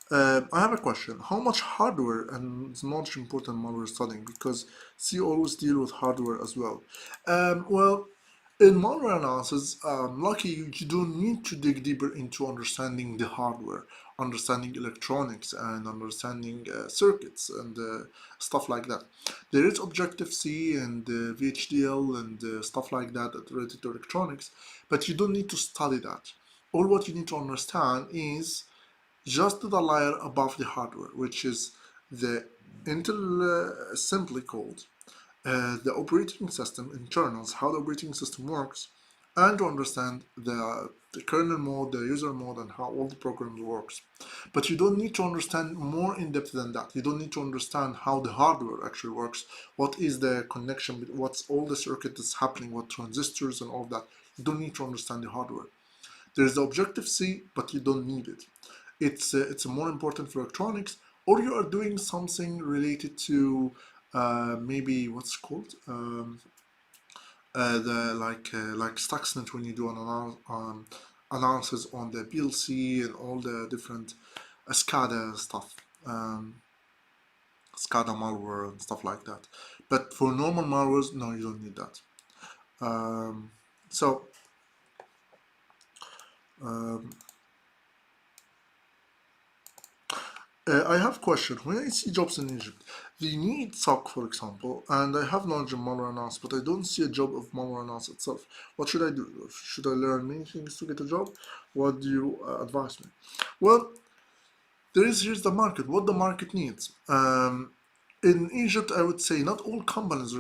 I have a question. How much hardware and knowledge important malware studying? Because C always deal with hardware as well. Well, in malware analysis, lucky you don't need to dig deeper into understanding the hardware, understanding electronics, and understanding circuits and stuff like that. There is Objective-C and VHDL and stuff like that related to electronics, but you don't need to study that. All what you need to understand is just the layer above the hardware, which is the Intel simply called the operating system internals, how the operating system works, and to understand the kernel mode, the user mode, and how all the programs works. But you don't need to understand more in depth than that. You don't need to understand how the hardware actually works, what is the connection, what's all the circuit that's happening, what transistors and all that. You don't need to understand the hardware. There's the Objective-C, but you don't need it. It's more important for electronics, or you are doing something related to maybe what's called the like Stuxnet when you do an analysis on the PLC and all the different SCADA stuff, SCADA malware and stuff like that. But for normal malwares, no, you don't need that. So. Um, I have a question. When I see jobs in Egypt, they need SOC, for example, and I have knowledge of malware analysis, but I don't see a job of malware analysis itself. What should I do? Should I learn many things to get a job? What do you advise me? Well, here's the market. What the market needs. In Egypt, I would say not all companies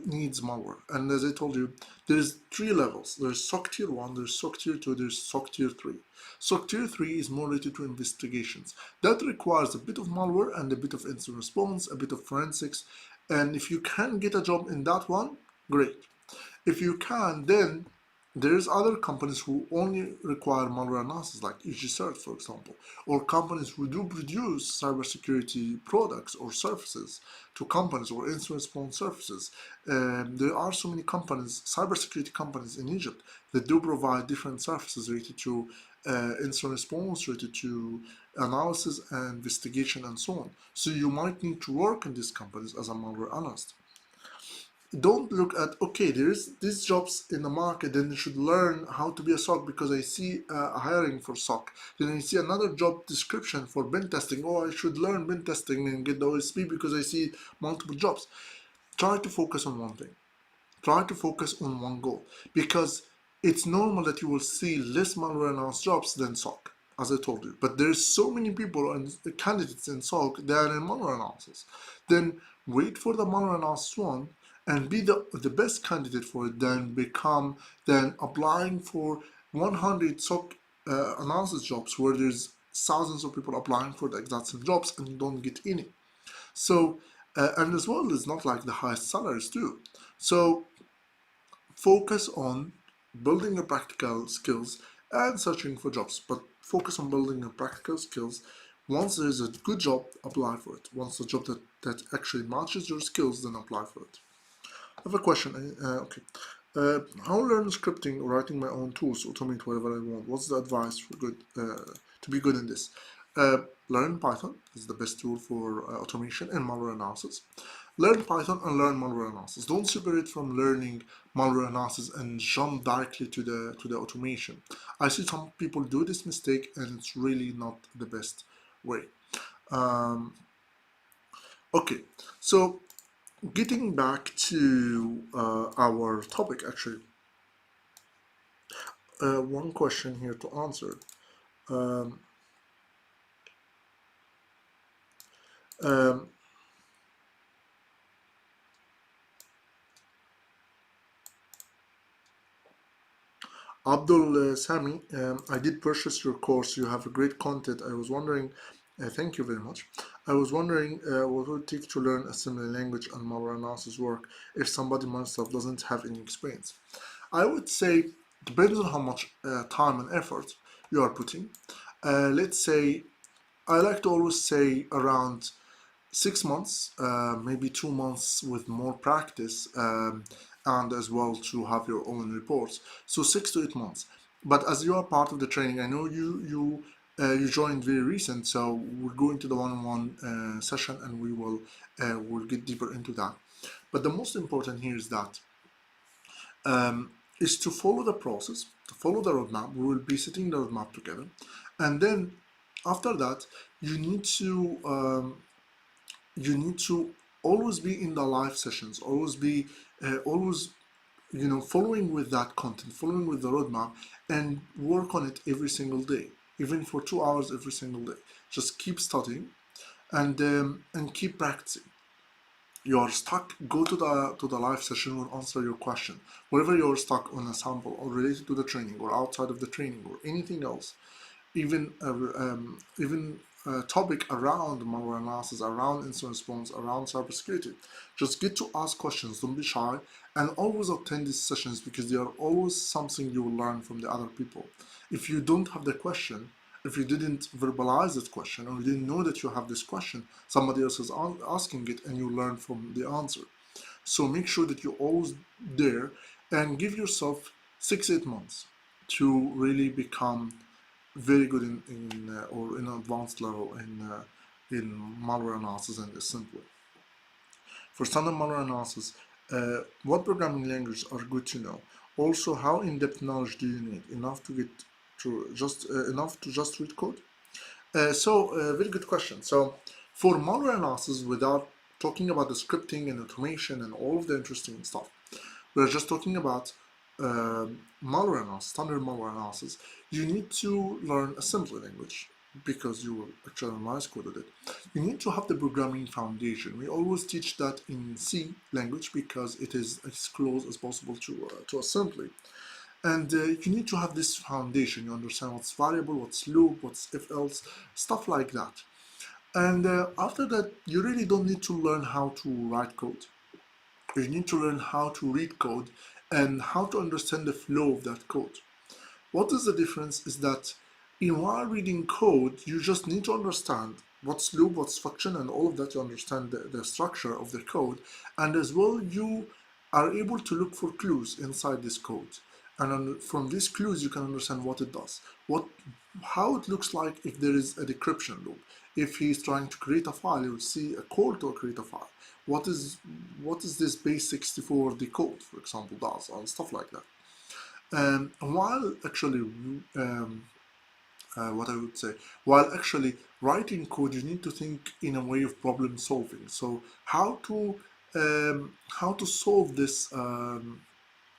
needs malware. And as I told you, there's three levels. There's SOC Tier 1, there's SOC Tier 2, there's SOC Tier 3. SOC Tier 3 is more related to investigations. That requires a bit of malware and a bit of incident response, a bit of forensics. And if you can get a job in that one, great. If you can, then there's other companies who only require malware analysis, like EG-Cert, for example, or companies who do produce cybersecurity products or services to companies or incident response services. There are so many companies, cybersecurity companies in Egypt, that do provide different services related to incident response, related to analysis and investigation and so on. So you might need to work in these companies as a malware analyst. Don't look at, okay, there's these jobs in the market, then you should learn how to be a SOC because I see hiring for SOC. Then I see another job description for pen testing. Oh, I should learn pen testing and get the OSP because I see multiple jobs. Try to focus on one thing. Try to focus on one goal, because it's normal that you will see less malware announced jobs than SOC. as I told you. But there's so many people and candidates in SOC that are in malware analysis. Then wait for the malware analysis one and be the best candidate for it. Then applying for 100 SOC analysis jobs where there's thousands of people applying for the exact same jobs and you don't get any. So and as well, it's not like the highest salaries too. So focus on building your practical skills and searching for jobs, but focus on building your practical skills. Once there's a good job, apply for it. Once the job that actually matches your skills, then apply for it. I have a question. Okay. How learn scripting or writing my own tools to automate whatever I want? What's the advice for good to be good in this? Learn Python is the best tool for automation and malware analysis. Learn Python and learn malware analysis. Don't separate from learning malware analysis and jump directly to the automation. I see some people do this mistake, and it's really not the best way. Um, okay, so getting back to our topic, actually, one question here to answer. Um, um, Abdul Sami, I did purchase your course. You have a great content. I was wondering, thank you very much. I was wondering what would it take to learn a similar language and malware analysis work if somebody myself doesn't have any experience. I would say depends on how much time and effort you are putting. Let's say I like to always say around 6 months, maybe 2 months with more practice, and as well to have your own reports. So 6 to 8 months. But as you are part of the training, I know you joined very recent, so we'll go into the one-on-one session and we'll get deeper into that. But the most important here um, is to follow the process, to follow the roadmap. We will be setting the roadmap together, and then after that, you need to um, you need to always be in the live sessions, always following with that content, following with the roadmap, and work on it every single day, even for 2 hours every single day. Just keep studying and keep practicing. You are stuck, go to the live session, will answer your question. Wherever you're stuck on a sample or related to the training or outside of the training or anything else, even a topic around malware analysis, around incident response, around cybersecurity. Just get to ask questions, don't be shy, and always attend these sessions because they are always something you will learn from the other people. If you don't have the question, if you didn't verbalize this question or you didn't know that you have this question, somebody else is asking it and you learn from the answer. So make sure that you're always there and give yourself 6 8 months to really become very good in or in an advanced level in malware analysis and assembly. For standard malware analysis, what programming languages are good to know? Also, how in-depth knowledge do you need? Enough to get to just enough to just read code? Very good question. So, for malware analysis, without talking about the scripting and automation and all of the interesting stuff, we're just talking about malware analysis, standard malware analysis. You need to learn assembly language because you will actually analyze code with it. You need to have the programming foundation. We always teach that in C language because it is as close as possible to assembly. And you need to have this foundation. You understand what's variable, what's loop, what's if else, stuff like that. And after that, you really don't need to learn how to write code. You need to learn how to read code and how to understand the flow of that code. What is the difference is that in while reading code, you just need to understand what's loop, what's function, and all of that. You understand the structure of the code, and as well you are able to look for clues inside this code. And from these clues, you can understand what it does, how it looks like if there is a decryption loop. If he's trying to create a file, you will see a call to create a file. What is this base 64 decode, for example, does, and stuff like that. While actually, what I would say, while actually writing code, you need to think in a way of problem solving. So how to solve this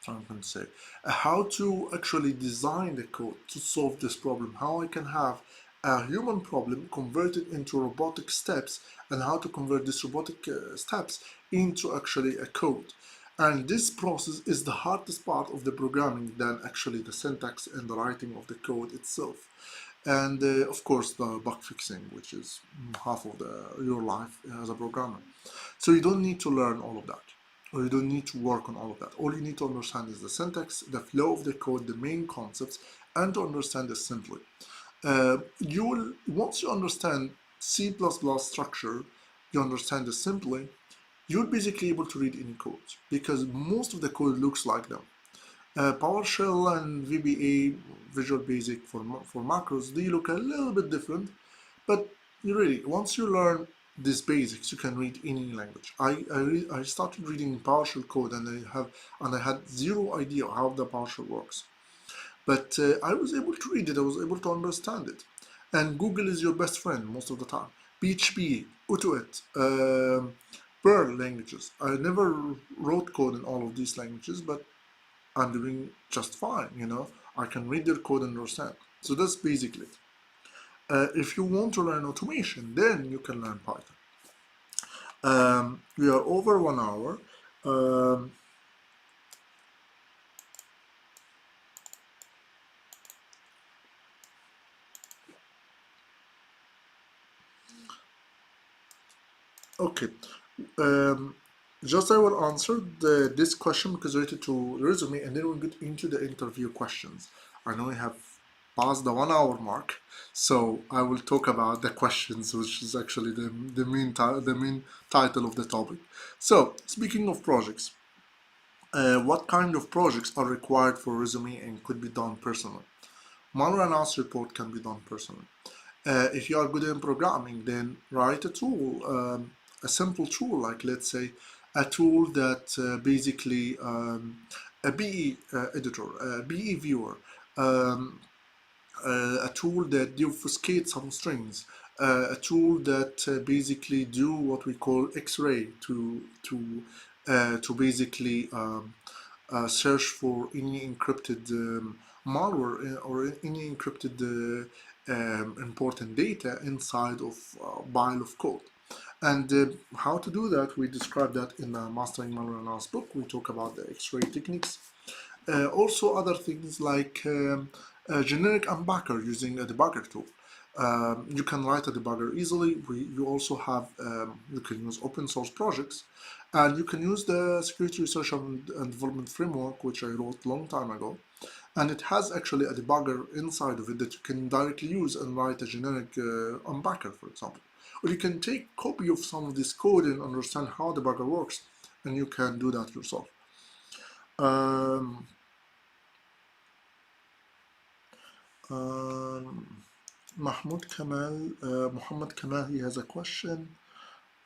I'm going to say how to actually design the code to solve this problem, how I can have a human problem converted into robotic steps, and how to convert these robotic steps into actually a code. And this process is the hardest part of the programming than actually the syntax and the writing of the code itself. And of course, the bug fixing, which is half of your life as a programmer. So you don't need to learn all of that, or you don't need to work on all of that. All you need to understand is the syntax, the flow of the code, the main concepts, and to understand this simply. You will once you understand C++ structure, you understand this simply, you're basically able to read any code because most of the code looks like them. PowerShell and VBA, Visual Basic for macros, they look a little bit different, but you really, once you learn these basics, you can read any language. I started reading PowerShell code and I had zero idea how the PowerShell works. But I was able to read it, I was able to understand it. And Google is your best friend most of the time. PHP, Utuit, Perl languages. I never wrote code in all of these languages, but I'm doing just fine, you know. I can read their code and understand. So that's basically it. If you want to learn automation, then you can learn Python. We are over 1 hour. Um, okay. Um, just I will answer this question because related to resume, and then we'll get into the interview questions. I know we have passed the 1 hour mark, so I will talk about the questions, which is actually the main title of the topic. So, speaking of projects, what kind of projects are required for resume and could be done personally? Malware analysis report can be done personally. If you are good in programming, then write a tool, a simple tool, like let's say a tool that basically a BE editor, a BE viewer, um, a tool that obfuscates some strings, a tool that basically do what we call X-ray to basically search for any encrypted malware or any encrypted important data inside of a pile of code. And how to do that, we describe that in the Mastering Malware Analysis book. We talk about the X-ray techniques. Also other things like a generic unpacker using a debugger tool. You can write a debugger easily. You also have, you can use open source projects, and you can use the security research and development framework, which I wrote a long time ago. And it has actually a debugger inside of it that you can directly use and write a generic unpacker, for example. Or you can take copy of some of this code and understand how the debugger works, and you can do that yourself. Um, um, Muhammad Kamal, he has a question,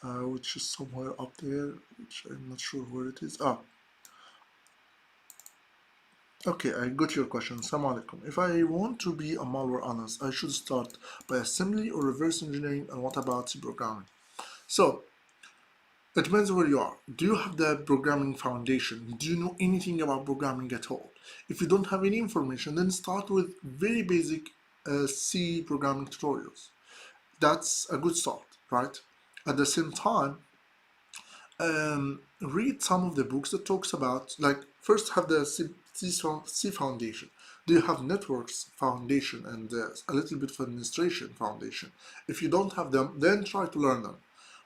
which is somewhere up there, which I'm not sure where it is. Ah, okay, I got your question. Assalamu alaikum. If I want to be a malware analyst, I should start by assembly or reverse engineering, and what about C programming? So, it depends where you are. Do you have the programming foundation? Do you know anything about programming at all? If you don't have any information, then start with very basic C programming tutorials. That's a good start, right? At the same time, read some of the books that talks about, like, first have the C foundation. Do you have networks foundation and a little bit of administration foundation? If you don't have them, then try to learn them.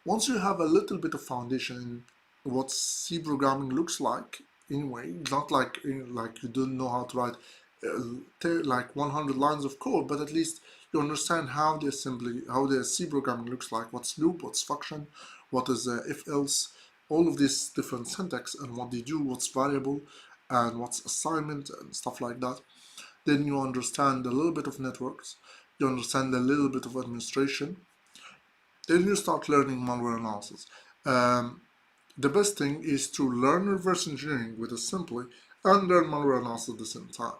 Once you have a little bit of foundation in what C programming looks like, anyway, not like you don't know how to write like 100 lines of code, but at least you understand how the C programming looks like, what's loop, what's function, what is if else, all of this different syntax and what they do, what's variable and what's assignment and stuff like that. Then you understand a little bit of networks, you understand a little bit of administration, then you start learning malware analysis. Um, the best thing is to learn reverse engineering with assembly and learn malware analysis at the same time.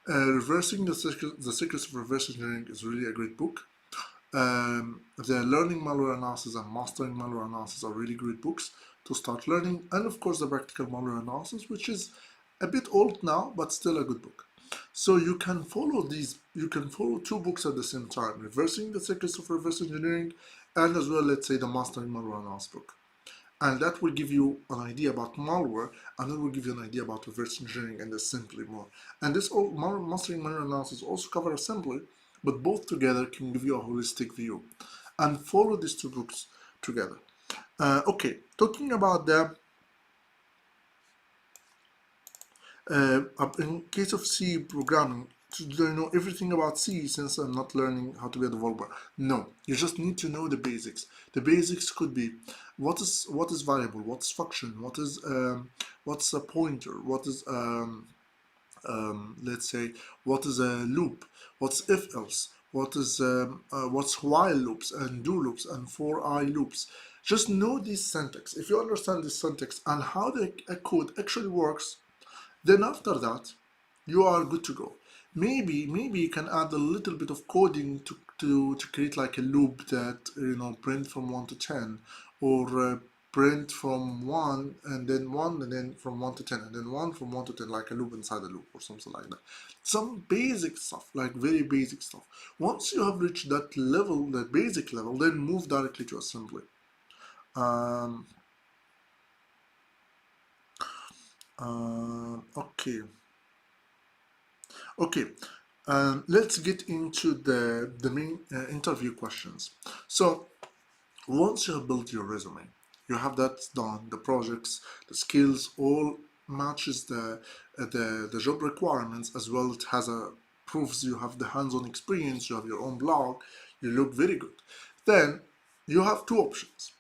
Reversing the Secrets of Reverse Engineering is really a great book. The Learning Malware Analysis and Mastering Malware Analysis are really great books to start learning, and of course the Practical Malware Analysis, which is A bit old now, but still a good book. So you can follow these, you can follow two books at the same time, Reversing the Secrets of Reverse Engineering, and as well, let's say, the Mastering Malware Analysis book. And that will give you an idea about malware, and that will give you an idea about reverse engineering and assembly more. And this mastering malware analysis also cover assembly, but both together can give you a holistic view. And follow these two books together. Okay, talking about the in case of C programming, do I know everything about C since I'm not learning how to be a developer? No, you just need to know the basics. The basics could be what is variable, what's function, what's a pointer, what is let's say what is a loop, what's if else, what's while loops and do loops and for I loops. Just know this syntax. If you understand this syntax and how the a code actually works, then after that, you are good to go. Maybe you can add a little bit of coding to create like a loop that print from 1 to 10, or print from 1 and then 1 and then from 1 to 10 and then 1 from 1 to 10, like a loop inside a loop or something like that. Some basic stuff, like very basic stuff. Once you have reached that level, that basic level, then move directly to assembly. Um, okay. Okay, let's get into the main interview questions. So once you have built your resume, you have that done, the projects, the skills, all matches the job requirements as well. It has a proves you have the hands-on experience, you have your own blog, you look very good. Then you have two options.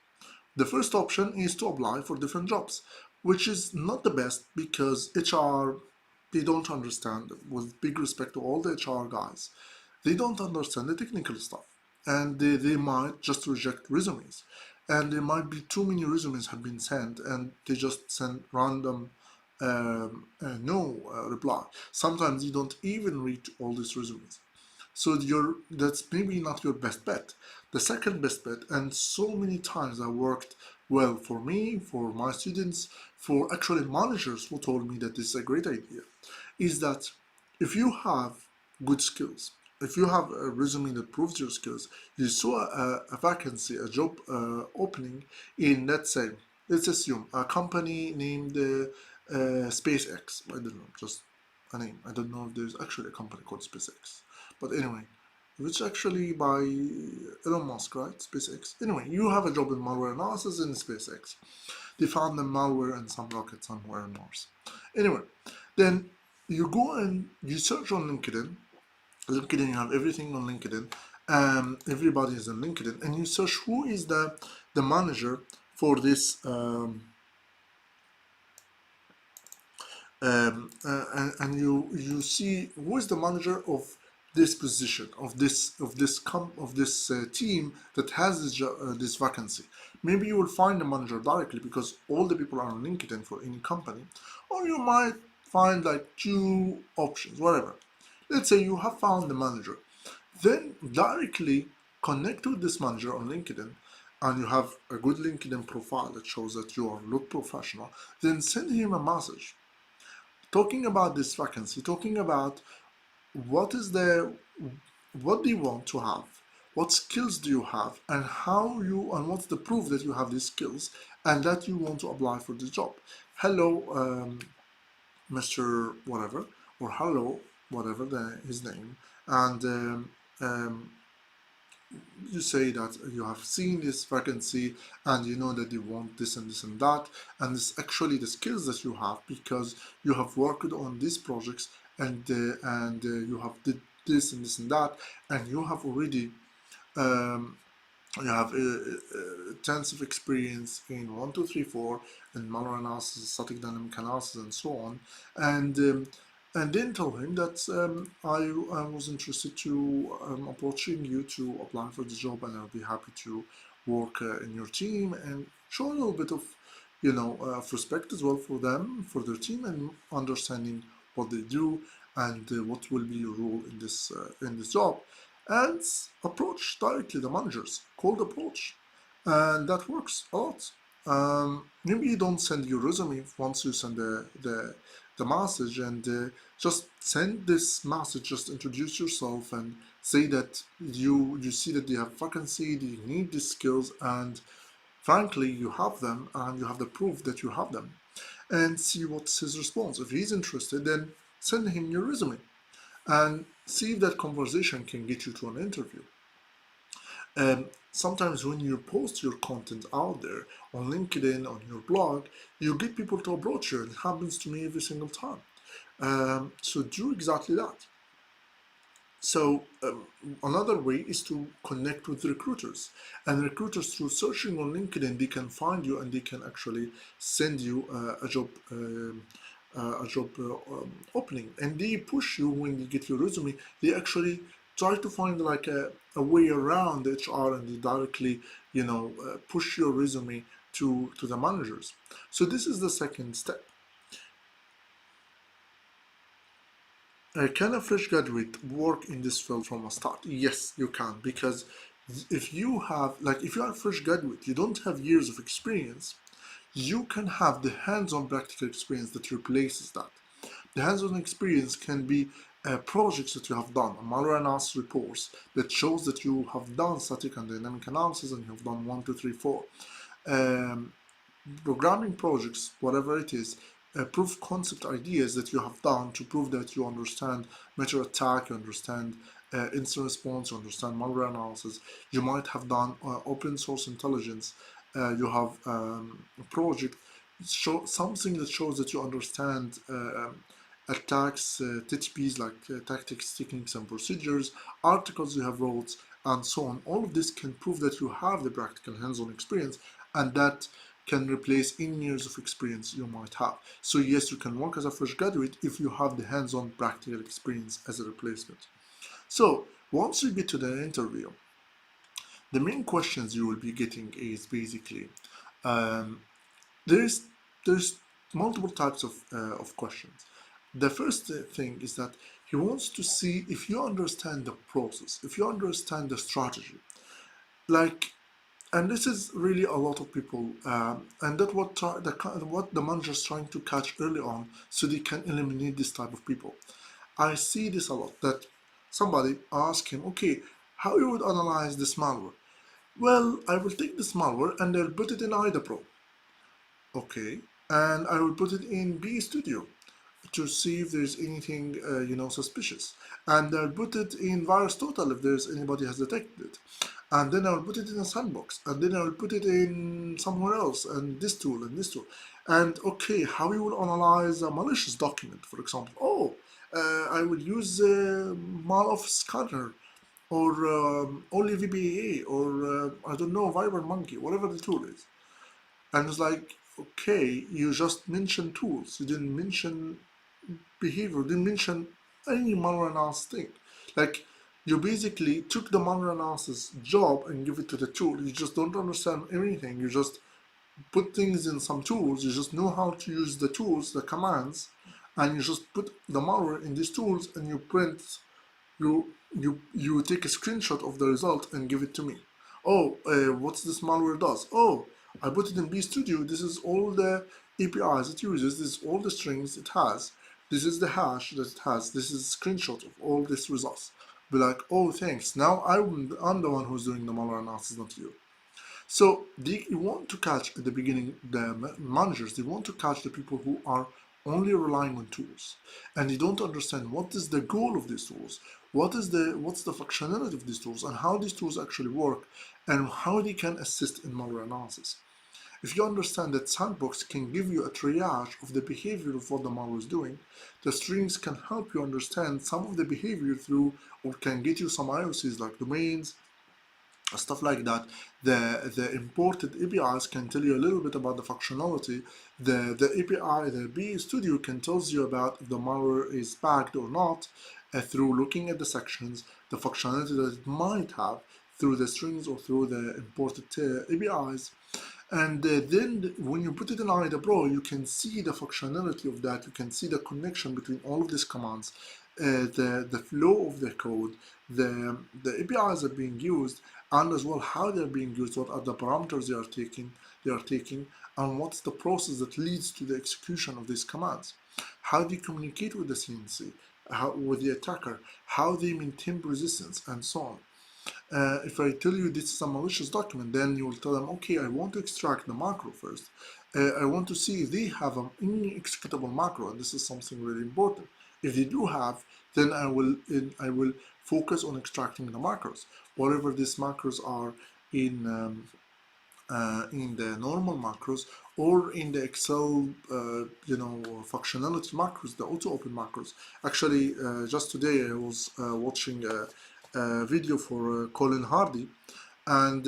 The first option is to apply for different jobs, which is not the best because HR, they don't understand, with big respect to all the HR guys, they don't understand the technical stuff. And they might just reject resumes. And there might be too many resumes have been sent and they just send random no reply. Sometimes you don't even read all these resumes. So that's maybe not your best bet. The second best bet, and so many times I worked well for me, for my students, for actually managers who told me that this is a great idea, is that if you have good skills, if you have a resume that proves your skills, you saw a vacancy, a job opening in, let's assume a company named SpaceX. I don't know, just a name. I don't know if there's actually a company called SpaceX. But anyway, which actually by Elon Musk, right? SpaceX. Anyway, you have a job in malware analysis in SpaceX. They found the malware in some rocket somewhere on Mars. Anyway, then you go and you search on LinkedIn. LinkedIn, you have everything on LinkedIn. Everybody is on LinkedIn, and you search who is the manager for this. And you see who is the manager of this position of this team that has this vacancy. Maybe you will find the manager directly because all the people are on LinkedIn for any company, or you might find like two options, whatever. Let's say you have found the manager, then directly connect with this manager on LinkedIn, and you have a good LinkedIn profile that shows that you are look professional. Then send him a message talking about this vacancy, talking about what is the what do you want to have, what skills do you have, and how you and what's the proof that you have these skills and that you want to apply for the job. Hello, Mr. Whatever, or hello, whatever his name, and you say that you have seen this vacancy and you know that you want this and this and that, and it's actually the skills that you have because you have worked on these projects, and you have did this and this and that, and you have already um, you have tons of experience in 1, 2, 3, 4 and malware analysis, static dynamic analysis, and so on, and then tell him that I was interested to approaching you to apply for the job, and I'll be happy to work in your team, and show a little bit of of respect as well for them, for their team, and understanding what they do and what will be your role in this job, and approach directly the managers, cold approach, and that works a lot. Maybe you don't send your resume once you send the the message and just send this message. Just introduce yourself and say that you see that you have vacancy, you need these skills, and frankly, you have them, and you have the proof that you have them, and see what's his response. If he's interested, then send him your resume and see if that conversation can get you to an interview. Sometimes when you post your content out there on LinkedIn, on your blog, you get people to approach you. It happens to me every single time. So do exactly that. So another way is to connect with recruiters, and recruiters through searching on LinkedIn, they can find you and they can actually send you a job opening, and they push you when you get your resume. They actually try to find like a way around HR, and they directly push your resume to the managers. So this is the second step. Can a fresh graduate work in this field from a start? Yes, you can, because if you are a fresh graduate, you don't have years of experience, you can have the hands-on practical experience that replaces that. The hands-on experience can be projects that you have done, a malware analysis reports that shows that you have done static and dynamic analysis and you have done 1, 2, 3, 4. Um, Programming projects, whatever it is, proof concept ideas that you have done to prove that you understand meta attack, you understand instant response, you understand malware analysis. You might have done open source intelligence. You have a project, something that shows that you understand attacks, TTPs like tactics, techniques, and procedures, articles you have wrote, and so on. All of this can prove that you have the practical hands-on experience, and that can replace any years of experience you might have. So yes, you can work as a fresh graduate if you have the hands-on practical experience as a replacement. So once you get to the interview, the main questions you will be getting is basically um, there's there's multiple types of questions. The first thing is that he wants to see if you understand the process, if you understand the strategy. Like, and this is really a lot of people, and that what the manager is trying to catch early on, so they can eliminate this type of people. I see this a lot, that somebody ask him, okay, how you would analyze this malware? Well, I will take this malware and I'll put it in IDA Pro. Okay, and I will put it in B Studio to see if there's anything suspicious, and I'll put it in virus total if there's anybody has detected it, and then I'll put it in a sandbox, and then I'll put it in somewhere else, and this tool and this tool. And okay, how you will analyze a malicious document, for example? Oh, I will use Maloff scanner, or only VBA, or I don't know, Viber Monkey, whatever the tool is. And it's like, okay, you just mentioned tools, you didn't mention behavior, didn't mention any malware analysis thing. Like, you basically took the malware analysis job and give it to the tool. You just don't understand anything. You just put things in some tools. You just know how to use the tools, the commands, and you just put the malware in these tools, and you print, you take a screenshot of the result and give it to me. Oh, what's this malware does? Oh, I put it in B Studio. This is all the APIs it uses. This is all the strings it has. This is the hash that it has. This is a screenshot of all these results. Be like, oh, thanks. Now I'm the one who's doing the malware analysis, not you. So they want to catch at the beginning, the managers, they want to catch the people who are only relying on tools, and they don't understand what is the goal of these tools, what's the functionality of these tools, and how these tools actually work, and how they can assist in malware analysis. If you understand that Sandbox can give you a triage of the behavior of what the malware is doing, the strings can help you understand some of the behavior through, or can get you some IOCs like domains, stuff like that. The imported APIs can tell you a little bit about the functionality. The API, the B Studio, can tells you about if the malware is backed or not, through looking at the sections, the functionality that it might have through the strings or through the imported APIs. And then when you put it in IDA Pro, you can see the functionality of that. You can see the connection between all of these commands, the flow of the code, the APIs are being used, and as well how they're being used, what are the parameters they are taking, and what's the process that leads to the execution of these commands. how they communicate with the CNC, with the attacker, how they maintain resistance, and so on. If I tell you this is a malicious document, then you will tell them, okay, I want to extract the macro first. I want to see if they have any executable macro, and this is something really important. If they do have, then I will focus on extracting the macros, whatever these macros are in in the normal macros or in the Excel, functionality macros, the auto open macros. Actually, just today I was watching a video for Colin Hardy, and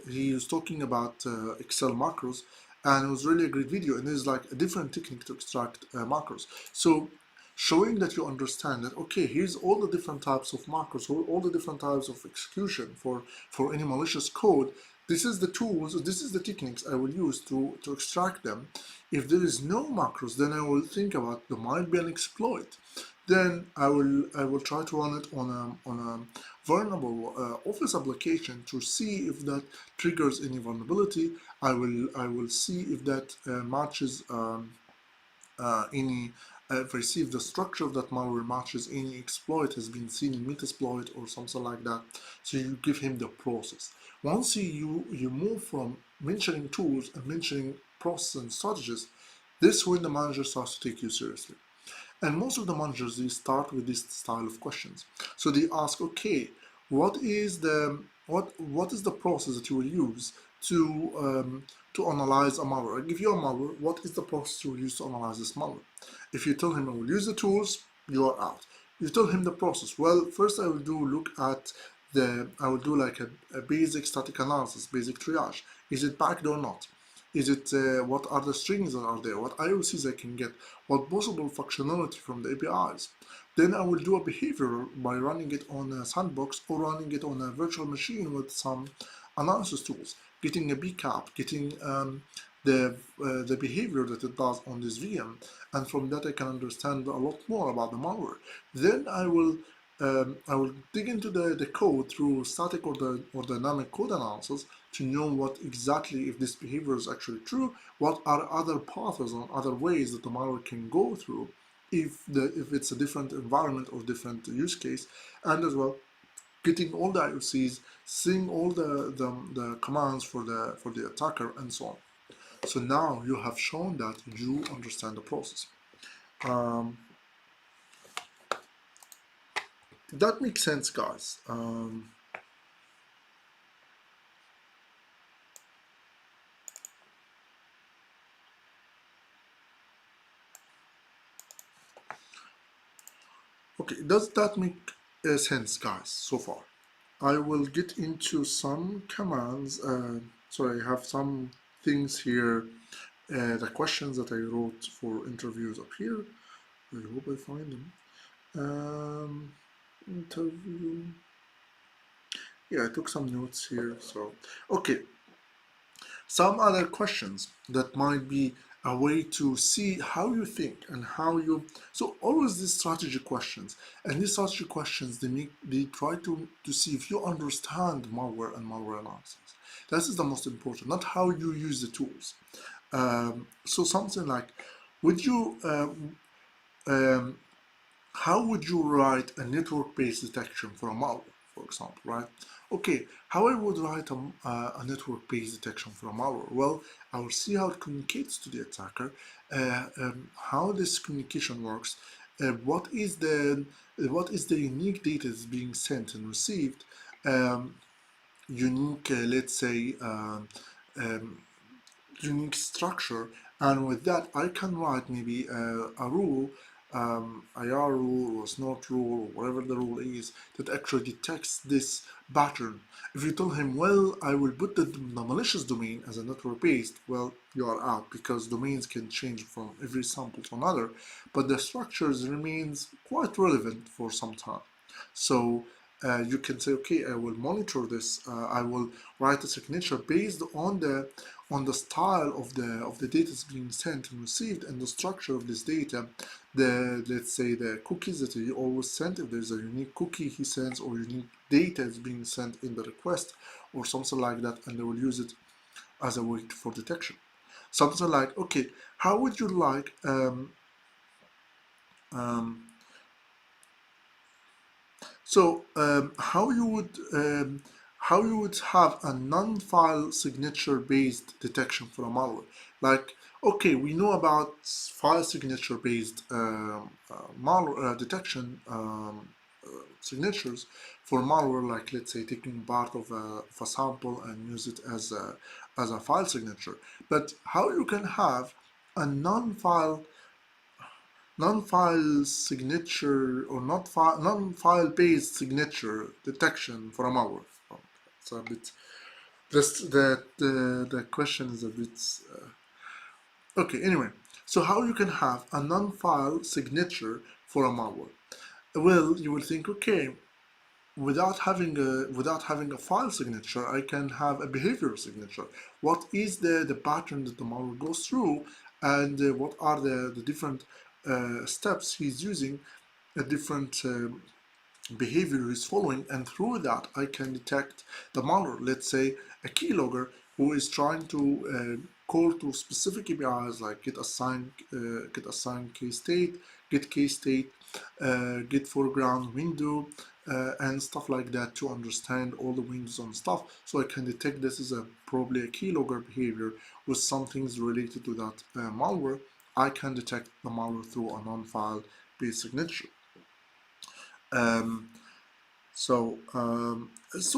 he was talking about Excel macros, and it was really a great video. And it's like a different technique to extract macros. So showing that you understand that, okay, here's all the different types of macros, all the different types of execution for any malicious code. This is the tools, this is the techniques I will use to extract them. If there is no macros, then I will think about there might be an exploit. Then I will try to run it on a vulnerable Office application to see if that triggers any vulnerability. I will see if that matches any if I see if the structure of that malware matches any exploit has been seen in Metasploit or something like that. So you give him the process. Once you move from mentioning tools and mentioning process and strategies, this when the manager starts to take you seriously. And most of the managers, they start with this style of questions. So they ask, okay, what is the process that you will use to analyze a malware? I give you a malware. What is the process you will use to analyze this malware? If you tell him I will use the tools, you are out. You tell him the process. Well, first I will do like a basic static analysis, basic triage. Is it backed or not? Is it what are the strings that are there? What IOCs I can get? What possible functionality from the APIs? Then I will do a behavior by running it on a sandbox or running it on a virtual machine with some analysis tools, getting a bcap, getting the behavior that it does on this VM, and from that I can understand a lot more about the malware. Then I will dig into the code through static or dynamic code analysis to know what exactly if this behavior is actually true, what are other paths and other ways that the malware can go through if it's a different environment or different use case, and as well getting all the IOCs, seeing all the commands for the attacker and so on. So now you have shown that you understand the process. Um, that makes sense, guys. Okay, does that make sense, guys, so far? I will get into some commands. Sorry, I have some things here, the questions that I wrote for interviews up here. I hope I find them. Interview. Yeah, I took some notes here. So, okay, some other questions that might be a way to see how you think and how you. So always these strategy questions, and these strategy questions they try to see if you understand malware and malware analysis. That is the most important, not how you use the tools. So something like, would you how would you write a network-based detection for a malware, for example, right? Okay, how I would write a network-based detection for a malware? Well, I will see how it communicates to the attacker, how this communication works, what is the unique data that's being sent and received, unique, let's say, unique structure, and with that I can write maybe a rule, IR rule or snort rule or whatever the rule is that actually detects this pattern. If you tell him, well, I will put the malicious domain as a network based, well, you are out because domains can change from every sample to another, but the structures remains quite relevant for some time. So you can say, okay, I will monitor this. I will write a signature based on the style of the data that's being sent and received and the structure of this data. Let's say the cookies that he always sent. If there's a unique cookie he sends or unique data is being sent in the request or something like that, and they will use it as a way for detection. Something like, okay, how would you like Um, So how you would have a non-file signature-based detection for a malware? Like, okay, we know about file signature-based malware detection signatures for malware. Like, let's say taking part of a sample and use it as a file signature. But how you can have a non-file signature or not file non-file based signature detection for a malware. Oh, it's a bit just the question is a bit okay. Anyway, so how you can have a non-file signature for a malware? Well, you will think, okay, without having a file signature, I can have a behavior signature. What is the pattern that the malware goes through, and what are the different steps he's using, a different behavior is following, and through that I can detect the malware. Let's say a keylogger who is trying to call to specific APIs like get assign key state, get key state, get foreground window, and stuff like that to understand all the windows and stuff. So I can detect this is probably a keylogger behavior with some things related to that malware. I can detect the malware through a non-file based signature. Um, so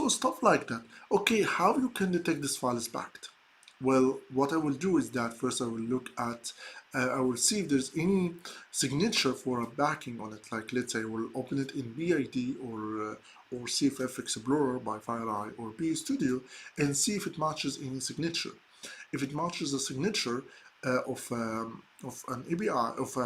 stuff like that. Okay, how you can detect this file is backed? Well, what I will do is that first I will look at, I will see if there's any signature for a backing on it. Like let's say I will open it in BID or CFF Explorer by FireEye or B Studio and see if it matches any signature. If it matches the signature of an API of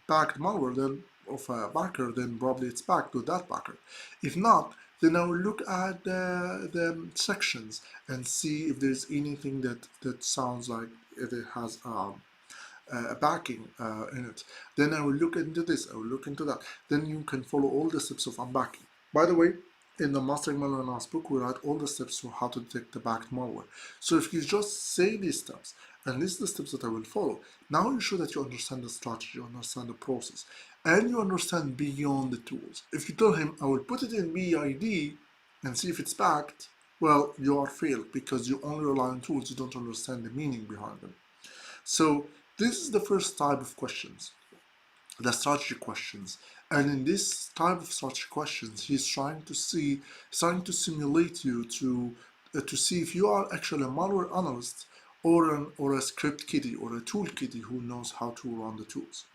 backed malware, then of a backer, then probably it's backed to that backer. If not, then I will look at the sections and see if there's anything that sounds like it has a backing in it. Then I will look into this, I will look into that. Then you can follow all the steps of unbacking. By the way, in the Mastering Malware Analysis book, we write all the steps for how to detect the backed malware. So if you just say these steps, and these are the steps that I will follow, now you show that you understand the strategy, you understand the process, and you understand beyond the tools. If you tell him, I will put it in BID and see if it's backed, well, you are failed because you only rely on tools, you don't understand the meaning behind them. So this is the first type of questions, the strategy questions. And in this type of strategy questions, trying to simulate you to see if you are actually a malware analyst or a script kiddie or a tool kiddie who knows how to run the tools.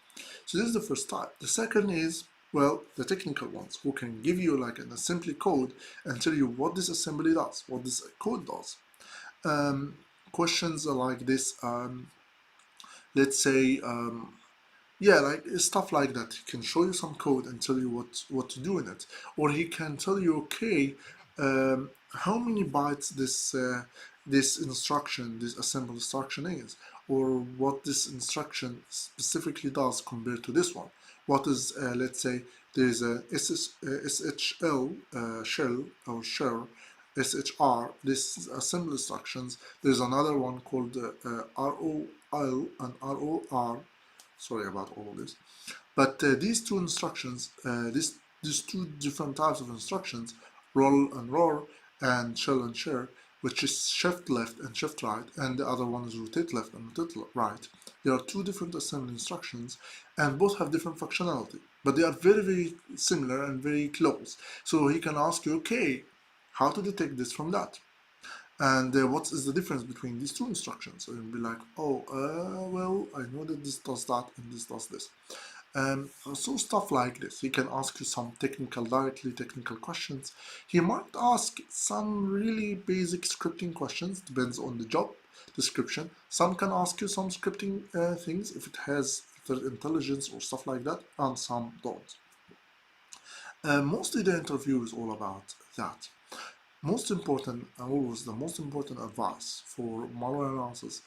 So this is the first type. The second is, well, the technical ones who can give you like an assembly code and tell you what this assembly does, what this code does. Questions are like this. Let's say yeah, like stuff like that. He can show you some code and tell you what to do in it, or he can tell you, okay, how many bytes this instruction, this assemble instruction is, or what this instruction specifically does compared to this one. What is, let's say, there's a SHL shell or shell. SHR, this is assembly instructions. There's another one called ROL and ROR. Sorry about all of this. But these two instructions, these two different types of instructions, roll and roar and shell and share, which is shift left and shift right, and the other one is rotate left and rotate right. There are two different assembly instructions, and both have different functionality, but they are very, very similar and very close. So he can ask you, okay, how to detect this from that? And what is the difference between these two instructions? And be like, oh, well, I know that this does that and this does this. So stuff like this. He can ask you some directly technical questions. He might ask some really basic scripting questions, depends on the job description. Some can ask you some scripting things if it has intelligence or stuff like that, and some don't. Mostly the interview is all about that. Most important, always the most important advice for malware analysis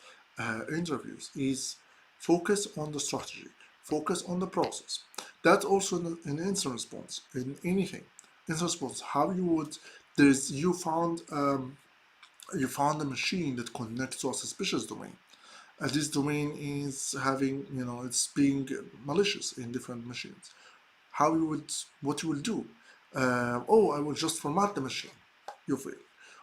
interviews is focus on the strategy, focus on the process. That's also in instant response, in anything. Instant response, how you would, there's, you found a machine that connects to a suspicious domain. This domain is having, it's being malicious in different machines. What you will do? Oh, I will just format the machine. You fail.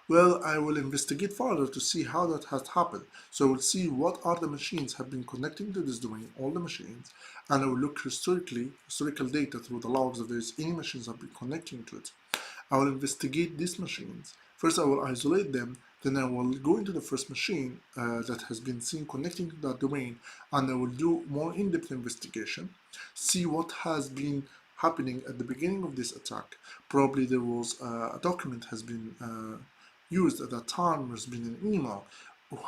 Well, I will investigate further to see how that has happened. So I will see what are the machines have been connecting to this domain, all the machines, and I will look historical data through the logs if there's any machines have been connecting to it. I will investigate these machines. First, I will isolate them. Then I will go into the first machine that has been seen connecting to that domain, and I will do more in-depth investigation, see what has been happening at the beginning of this attack. Probably there was a document has been used at that time. There's been an email.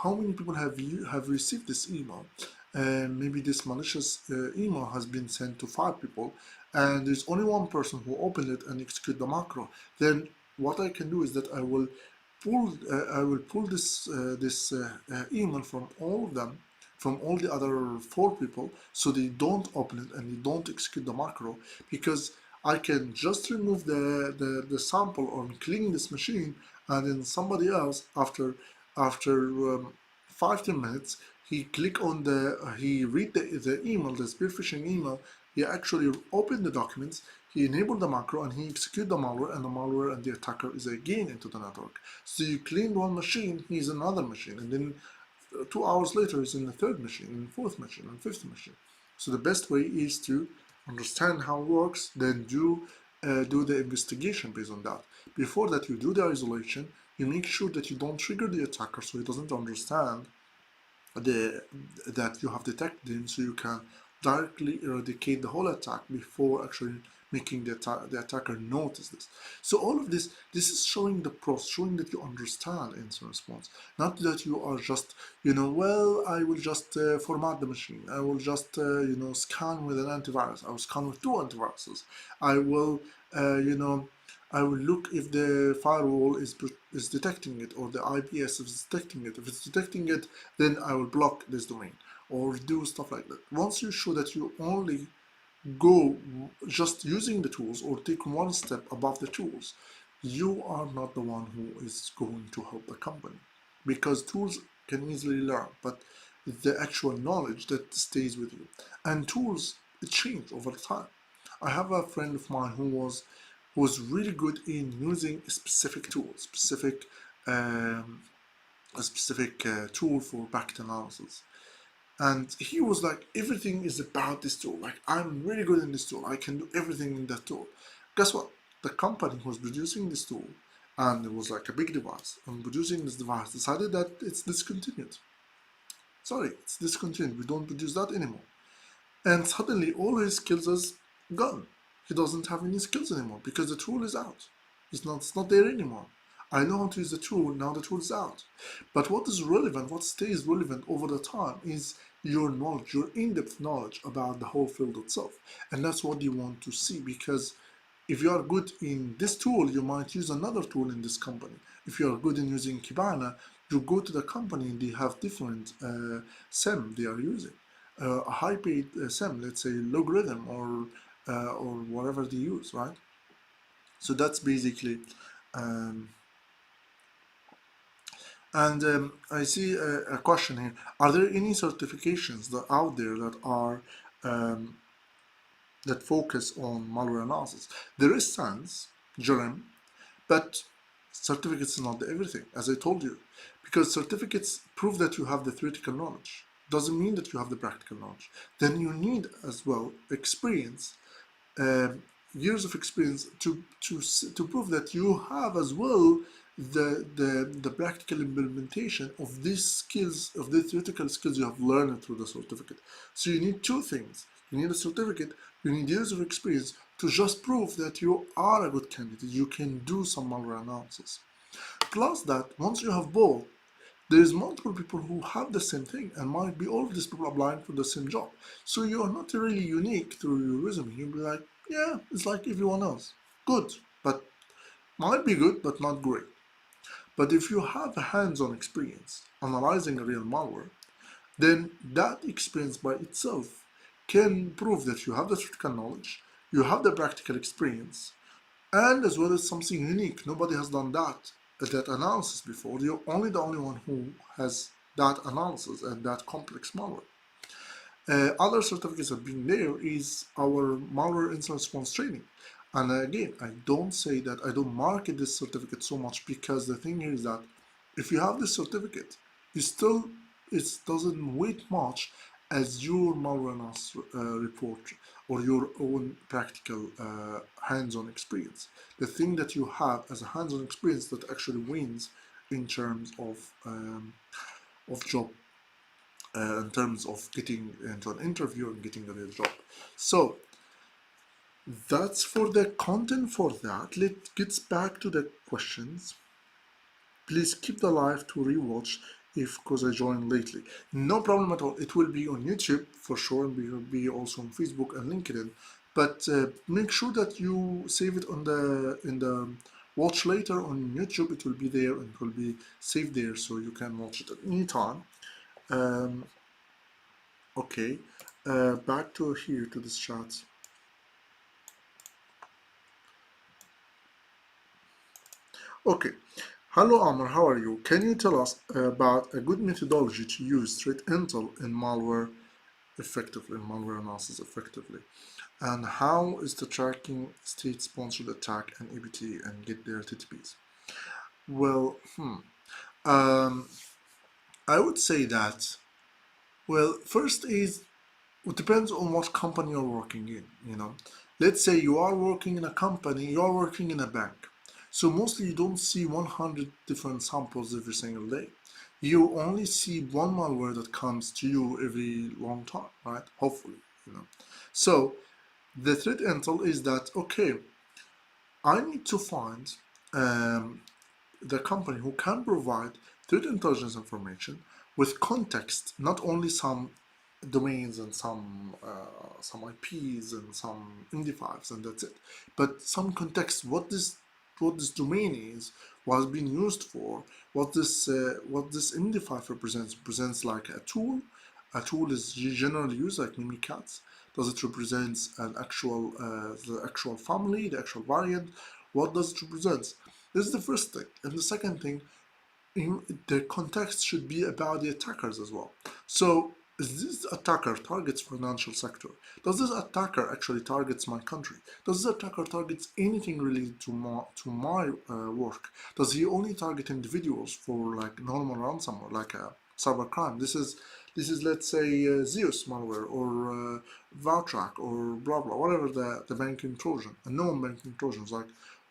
How many people have received this email? And maybe this malicious email has been sent to 5 people, and there's only one person who opened it and execute the macro. Then what I can do is that I will pull this email from all of them, from all the other 4 people, so they don't open it and they don't execute the macro, because I can just remove the sample or clean this machine, and then somebody else after 5-10 minutes he read the email, the spear phishing email. He actually opened the documents, he enabled the macro, and he executed the malware, and the malware and the attacker is again into the network. So you cleaned one machine, he's another machine, and then 2 hours later he's in the third machine, and fourth machine, and fifth machine. So the best way is to understand how it works, then do the investigation based on that. Before that, you do the isolation, you make sure that you don't trigger the attacker so he doesn't understand that you have detected him, so you can directly eradicate the whole attack before actually making the attacker notice this. So all of this is showing the pros, showing that you understand incident response, not that you are just, well, I will just format the machine, I will just scan with an antivirus, I will scan with 2 antiviruses, I will I will look if the firewall is detecting it, or the IPS is detecting it. If it's detecting it, then I will block this domain, or do stuff like that. Once you show that you only go just using the tools, or take one step above the tools, you are not the one who is going to help the company, because tools can easily learn, but the actual knowledge that stays with you, and tools change over time. I have a friend of mine who was really good in using a specific tool, um, a specific tool for packet analysis. And he was like, everything is about this tool. Like, I'm really good in this tool. I can do everything in that tool. Guess what? The company who was producing this tool, and it was like a big device, and producing this device decided that it's discontinued. Sorry, it's discontinued. We don't produce that anymore. And suddenly all his skills is gone. He doesn't have any skills anymore because the tool is out. It's not there anymore. I know how to use the tool, now the tool is out. But what is relevant, what stays relevant over the time, is your knowledge, your in-depth knowledge about the whole field itself. And that's what you want to see, because if you are good in this tool, you might use another tool in this company. If you are good in using Kibana, you go to the company and they have different SEM they are using. A high-paid SEM, let's say logarithm, or whatever they use, right? So that's basically, um, and I see a question here. Are there any certifications that out there that are um, that focus on malware analysis? There is SANS, JRM, but certificates are not everything, as I told you, because certificates prove that you have the theoretical knowledge. Doesn't mean that you have the practical knowledge. Then you need as well experience, um, years of experience to prove that you have as well the practical implementation of these skills, of the theoretical skills you have learned through the certificate. So you need 2 things. You need a certificate, you need years of experience to just prove that you are a good candidate, you can do some malware analysis. Plus that, once you have both, there's multiple people who have the same thing, and might be all of these people applying for the same job. So you are not really unique through your resume. You'll be like, yeah, it's like everyone else. Good, but might be good, but not great. But if you have a hands-on experience analyzing a real malware, then that experience by itself can prove that you have the theoretical knowledge, you have the practical experience, and as well as something unique. Nobody has done that analysis before. You're only the only one who has that analysis and that complex malware. Other certificates have been there is our malware incident response training. And again, I don't say that I don't market this certificate so much, because the thing here is that if you have this certificate, you still, it doesn't weight much as your malware analysis report or your own practical hands-on experience. The thing that you have as a hands-on experience that actually wins in terms of job, in terms of getting into an interview and getting a real job. So that's for the content for that. Let's get back to the questions. Please keep the live to rewatch if because I joined lately. No problem at all. It will be on YouTube for sure, and it will be also on Facebook and LinkedIn. But make sure that you save it on the in the watch later on YouTube. It will be there and it will be saved there, so you can watch it at any time. Um, okay, back to here to this chat. Okay. Hello Amr, how are you? Can you tell us about a good methodology to use threat intel in malware effectively, in malware analysis effectively? And how is the tracking state-sponsored attack and ABT and get their TTPs? Well, um, I would say that, well, first is, it depends on what company you're working in, you know. Let's say you are working in a company, you are working in a bank. So mostly you don't see 100 different samples every single day. You only see one malware that comes to you every long time, right? Hopefully, you know. So the threat intel is that, okay, I need to find um, the company who can provide threat intelligence information with context, not only some domains and some IPs and some MD5s and that's it, but some context. What this domain is, what it's been used for, what this MD5 represents like a tool. A tool is generally used like Mimikatz. Does it represent an actual the actual family, the actual variant? What does it represent? This is the first thing. And the second thing, the context should be about the attackers as well. So, is this attacker targets financial sector? Does this attacker actually targets my country? Does this attacker targets anything related to my work? Does he only target individuals for like normal ransomware, like a cyber crime? This is let's say Zeus malware or Valtrak or blah blah, whatever the banking Trojan, a known banking Trojan is like,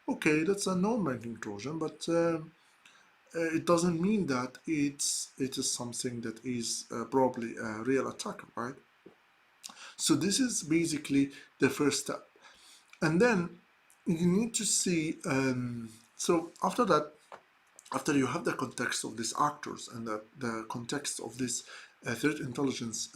okay, that's a known banking Trojan, but it doesn't mean that it is something that is probably a real attacker, right? So this is basically the first step, and then you need to see. So after that, after you have the context of these actors and the context of this threat intelligence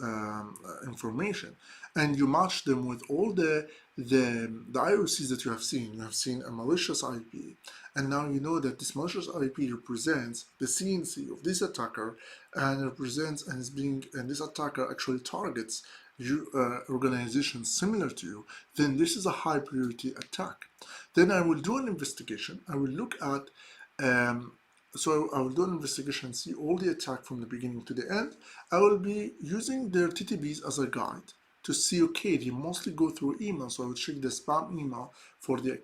information, and you match them with all the IOCs that you have seen a malicious IP, and now you know that this malicious IP represents the CNC of this attacker, and represents and is being and this attacker actually targets you, organizations similar to you, then this is a high priority attack. Then I will do an investigation. I will look at so I will do an investigation, see all the attack from the beginning to the end. I will be using their TTBs as a guide to see, okay, they mostly go through email, so I will check the spam email for the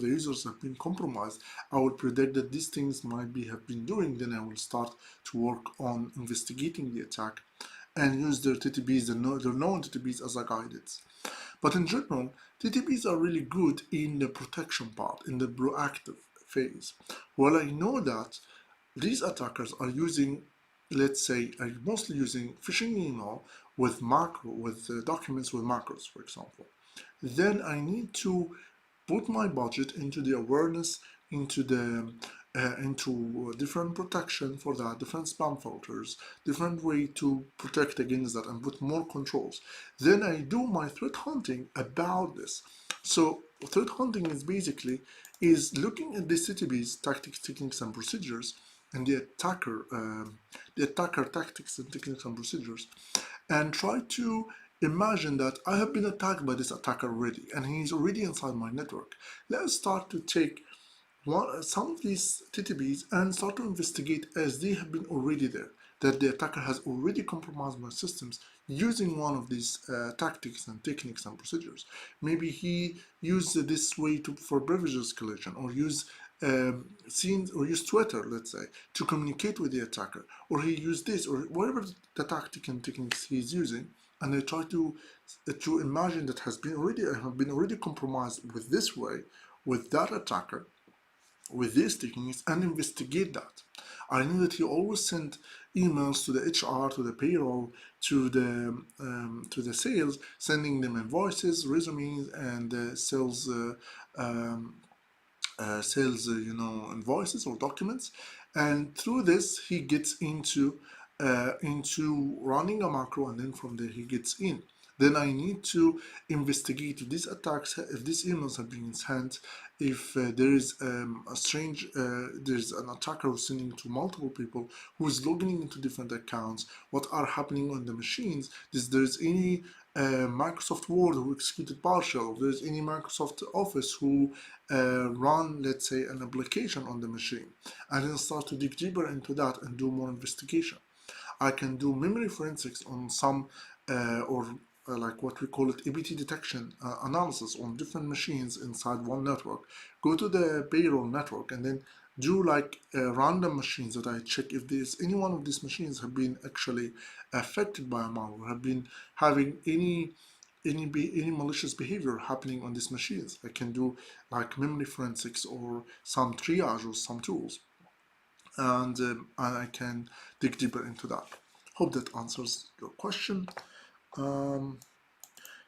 users that have been compromised. I will predict that these things might be have been doing. Then I will start to work on investigating the attack and use their TTBs, their known TTBs as a guidance. But in general, TTPs are really good in the protection part, in the proactive phase. Well, I know that these attackers are using, let's say, are mostly using phishing email with documents with macros, for example. Then I need to put my budget into the awareness, into different protection for that, different spam filters, different way to protect against that, and put more controls. Then I do my threat hunting about this. So threat hunting is basically is looking at the CTB's tactics, techniques, and procedures, and the attacker tactics and techniques and procedures, and try to imagine that I have been attacked by this attacker already, and he's already inside my network. Let's start to take some of these TTBs and start to investigate as they have been already there. that the attacker has already compromised my systems using one of these tactics and techniques and procedures. Maybe he used this way for privilege escalation, or scenes, or use Twitter, let's say, to communicate with the attacker, or he used this, or whatever the tactic and techniques he's using, and I try to imagine that have been already compromised with this way, with that attacker, with these techniques, and investigate that. I know that he always sent emails to the HR, to the payroll, to the sales, sending them invoices, resumes, and sales invoices or documents, and through this he gets into running a macro, and then from there he gets in. Then I need to investigate if these attacks, if these emails have been sent, if there is there's an attacker who's sending to multiple people, who is logging into different accounts, what are happening on the machines, if there's any Microsoft Word who executed partial, if there's any Microsoft Office who run, let's say, an application on the machine, and then start to dig deeper into that and do more investigation. I can do memory forensics on some or like what we call it ABT detection analysis on different machines inside one network. Go to the payroll network and then do like random machines that I check if there's any one of these machines have been actually affected by a malware, have been having any malicious behavior happening on these machines. I can do like memory forensics or some triage or some tools, and I can dig deeper into that. Hope that answers your question.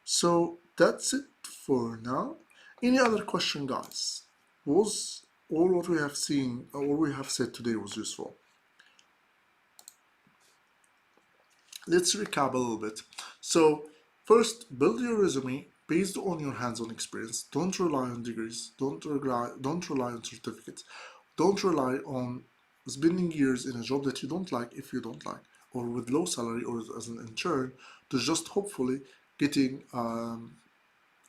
So that's it for now. Any other question, guys? Was all what we have seen, all we have said today was useful? Let's recap a little bit. So first, build your resume based on your hands-on experience. Don't rely on degrees. Don't rely on certificates. Don't rely on spending years in a job that you don't like, if you don't like, or with low salary, or as an intern, to just hopefully getting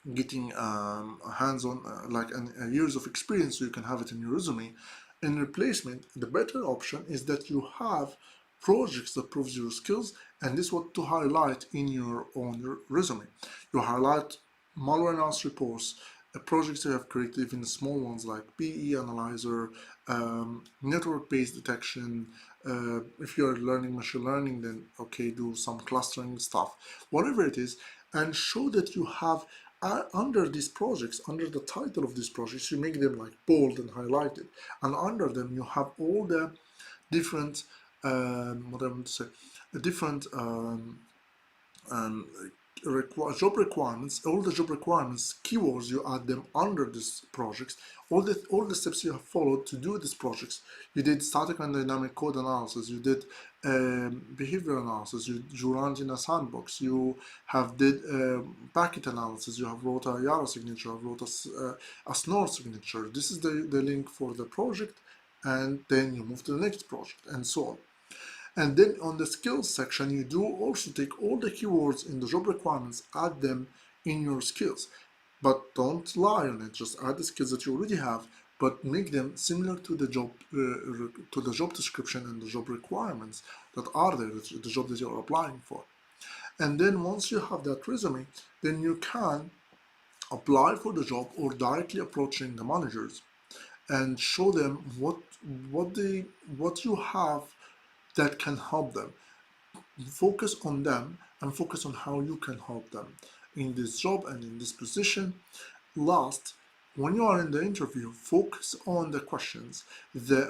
hands-on like years of experience, so you can have it in your resume. In replacement, the better option is that you have projects that proves your skills, and this is what to highlight in your own resume. You highlight malware analysis reports, projects you have created, even small ones like PE analyzer, network-based detection. If you're learning machine learning, then okay, do some clustering stuff, whatever it is, and show that you have under these projects, under the title of these projects, you make them like bold and highlighted, and under them you have all the different what I want to say, different job requirements, all the job requirements, keywords, you add them under these projects. All the steps you have followed to do these projects. You did static and dynamic code analysis. You did behavior analysis. You ran in a sandbox. You have did packet analysis. You have wrote a Yara signature. You have wrote a Snore signature. This is the link for the project, and then you move to the next project, and so on. And then on the skills section, you do also take all the keywords in the job requirements, add them in your skills. But don't lie on it, just add the skills that you already have, but make them similar to the job description and the job requirements that are there, the job that you're applying for. And then once you have that resume, then you can apply for the job or directly approaching the managers and show them what you have that can help them. Focus on them and focus on how you can help them in this job and in this position. Last, when you are in the interview, focus on the questions.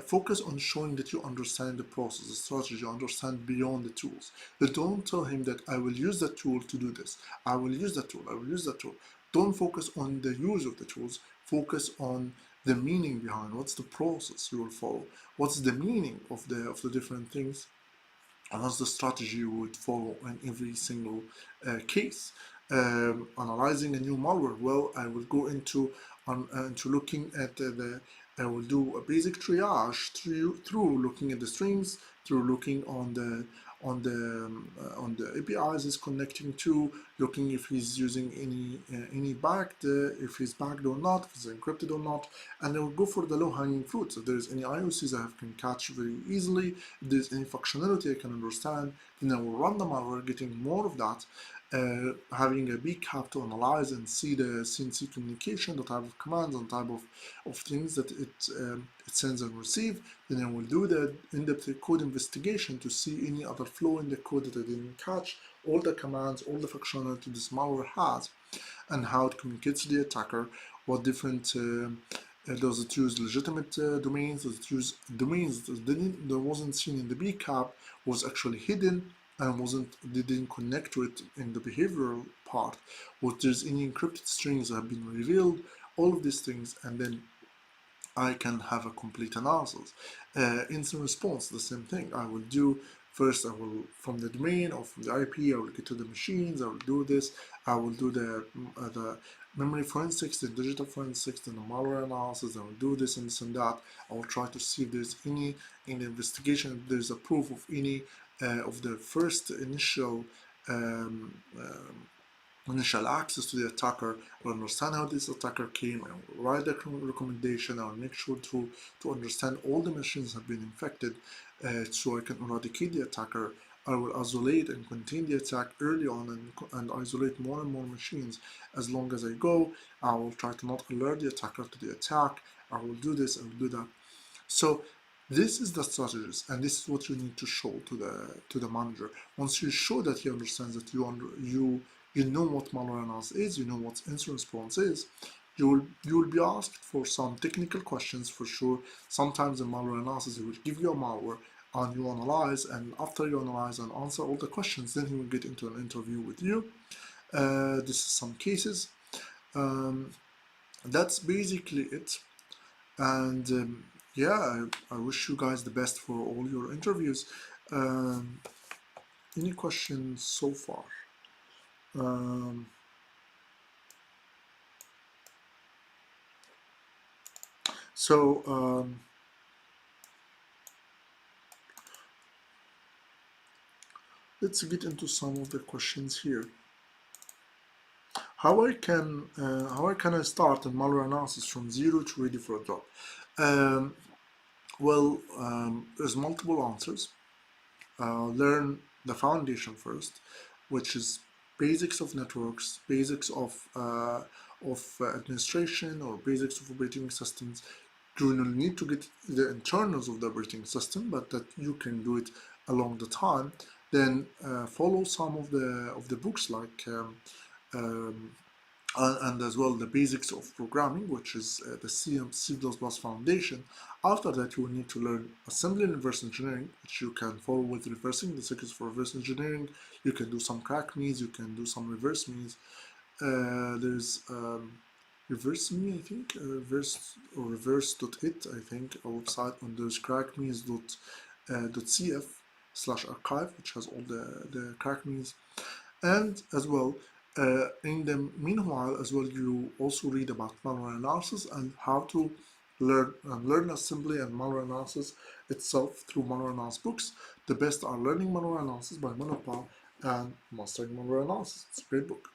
Focus on showing that you understand the process, the strategy, you understand beyond the tools. But don't tell him that I will use that tool to do this. I will use that tool. I will use that tool. Don't focus on the use of the tools. Focus on the meaning behind. What's the process you will follow? What's the meaning of the different things? And what's the strategy you would follow in every single case? Analyzing a new malware. Well, I will go into looking at I will do a basic triage through looking at the strings, through looking on on the APIs is connecting to, looking if he's using any backed, if he's backed or not, if it's encrypted or not, and then we'll go for the low-hanging fruits. If there's any IOCs I can catch very easily, if there's any functionality I can understand, then I will run the malware, getting more of that, having a big cap to analyze and see the CNC communication, the type of commands and type of things that it sends and receives. Then I will do the in-depth code investigation to see any other flaw in the code that I didn't catch, all the commands, all the functionality this malware has, and how it communicates to the attacker, what different does it use legitimate domains, does it use domains that wasn't seen in the bcap, was actually hidden and didn't connect to it in the behavioral part, what there's any encrypted strings that have been revealed, all of these things, and then I can have a complete analysis. Instant response, the same thing. I will do first, I will, from the domain or from the IP, I will get to the machines, I will do this, I will do the memory forensics, the digital forensics, and the malware analysis, I will do this and this and that. I will try to see if there's any, in the investigation, if there's a proof of any of the first um, initial access to the attacker. I'll understand how this attacker came, I'll write the recommendation, I'll make sure to understand all the machines have been infected so I can eradicate the attacker. I will isolate and contain the attack early on and isolate more and more machines as long as I go. I will try to not alert the attacker to the attack. I will do this, I will do that. So this is the strategies, and this is what you need to show to the manager. Once you show that he understands that you know what malware analysis is, you know what incident response is, you will be asked for some technical questions for sure. Sometimes in malware analysis he will give you a malware and you analyze, and after you analyze and answer all the questions, then he will get into an interview with you. This is some cases. Um, that's basically it. And yeah, I wish you guys the best for all your interviews. Um, any questions so far? Um, so let's get into some of the questions here. How I can I start a malware analysis from zero to ready for a job? Um, there's multiple answers. Learn the foundation first, which is basics of networks, basics of administration, or basics of operating systems. You will need to get the internals of the operating system, but that you can do it along the time. Then follow some of the books like um, and as well the basics of programming, which is the C++ foundation. After that, you will need to learn assembly and reverse engineering, which you can follow with reversing the circuits for reverse engineering. You can do some crack means, you can do some reverse means. There's reverse me, I think, reverse or reverse.it, I think, a website on those crack means.cf slash archive, which has all the crack means. And as well, in the meanwhile, as well, you also read about malware analysis and how to learn assembly and malware analysis itself through malware analysis books. The best are Learning Malware Analysis by Manopal and Mastering Malware Analysis. It's a great book.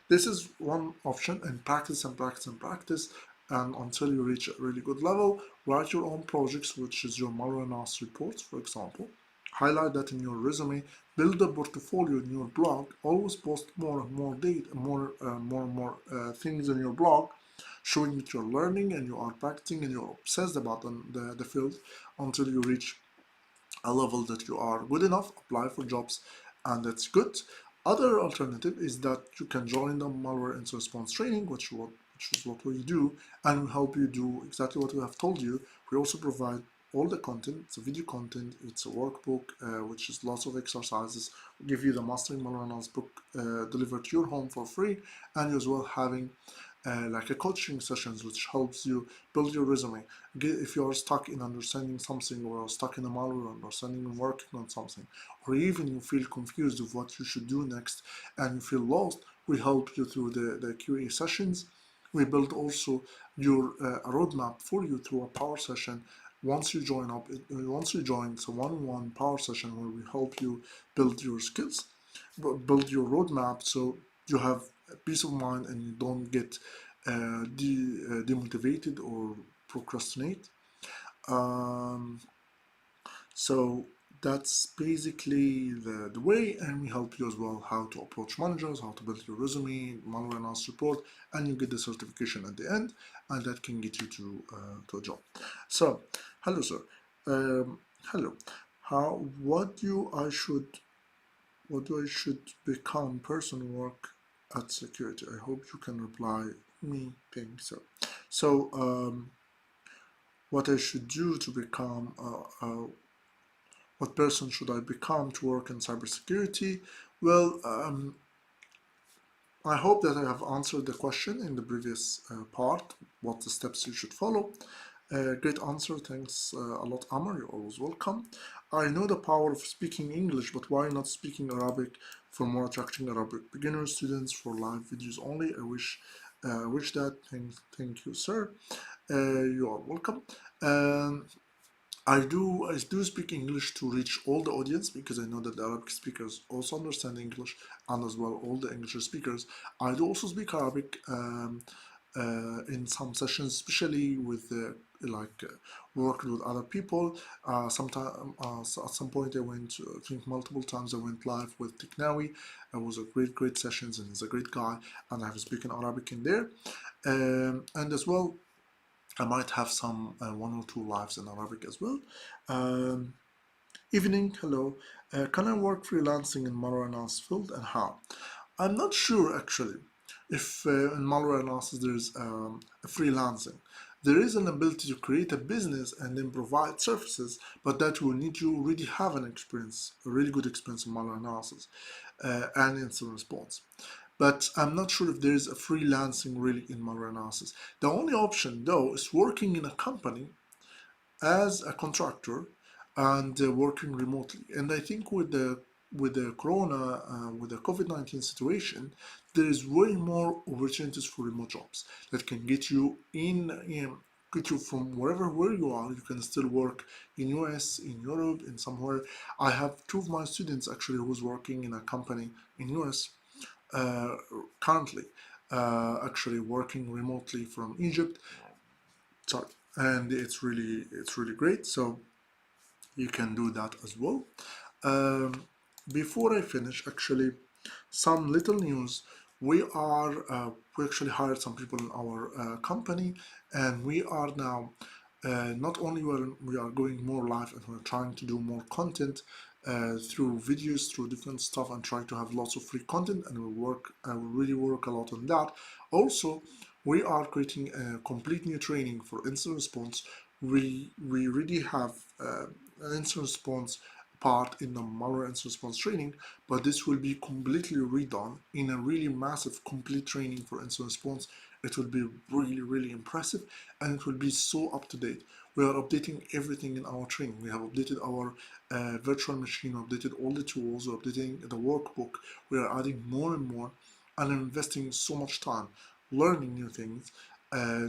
This is one option, and practice and practice and practice, and until you reach a really good level, write your own projects, which is your malware analysis reports, for example. Highlight that in your resume, build a portfolio in your blog, always post more and more data, more and more things in your blog, showing that you're learning and you are practicing and you're obsessed about the field until you reach a level that you are good enough, apply for jobs, and that's good. Other alternative is that you can join the malware incident response training, which is what we do, and we help you do exactly what we have told you. We also provide all the content. It's a video content, it's a workbook, which is lots of exercises. We give you the Mastering Malware Analysis book delivered to your home for free, and as well having like a coaching sessions, which helps you build your resume. If you are stuck in understanding something, or stuck in a malware, understanding and working on something, or even you feel confused of what you should do next and you feel lost, we help you through the QA sessions. We build also your a roadmap for you through a power session, once you join, it's a one-on-one power session where we help you build your skills, build your roadmap, so you have peace of mind and you don't get demotivated or procrastinate. Um, so that's basically the way, and we help you as well how to approach managers, how to build your resume, malware analysis report, and you get the certification at the end, and that can get you to a job. So, hello, sir. Um, Hello. How? What do I should become person work at security? I hope you can reply me. Think so. So, what I should do to become what person should I become to work in cybersecurity? Well, I hope that I have answered the question in the previous part, what the steps you should follow. Great answer, thanks a lot, Amar, you're always welcome. I know the power of speaking English, but why not speaking Arabic for more attracting Arabic beginner students for live videos only? I wish that. Thank you, sir. You are welcome. Um, I do speak English to reach all the audience because I know that the Arabic speakers also understand English, and as well all the English speakers. I do also speak Arabic in some sessions, especially with working with other people. Sometime at some point I went, I think multiple times I went live with Tiknawi. It was a great sessions, and he's a great guy, and I have spoken Arabic in there, and as well I might have some one or two lives in Arabic as well. Um, Evening, hello. Can I work freelancing in malware analysis field, and how? I'm not sure actually if in malware analysis there is a freelancing. There is an ability to create a business and then provide services, but that will need you already have an experience, a really good experience in malware analysis and incident response. But I'm not sure if there is a freelancing really in malware analysis. The only option though is working in a company as a contractor and working remotely. And I think with the corona, with the COVID-19 situation, there is way more opportunities for remote jobs that can get you get you from where you are. You can still work in US, in Europe, in somewhere. I have two of my students actually who's working in a company in US uh, currently, actually working remotely from Egypt. Sorry, and it's really great. So you can do that as well. Um, Before I finish, actually, some little news. We actually hired some people in our company, and we are now not only we are going more live and we're trying to do more content through videos, through different stuff, and trying to have lots of free content, and we really work a lot on that. Also, we are creating a complete new training for incident response. We really have an incident response part in the malware incident response training, but this will be completely redone in a really massive complete training for incident response. It will be really impressive, and it will be so up to date. We are updating everything in our training. We have updated our virtual machine, updated all the tools, we're updating the workbook. We are adding more and more, and investing so much time learning new things, uh,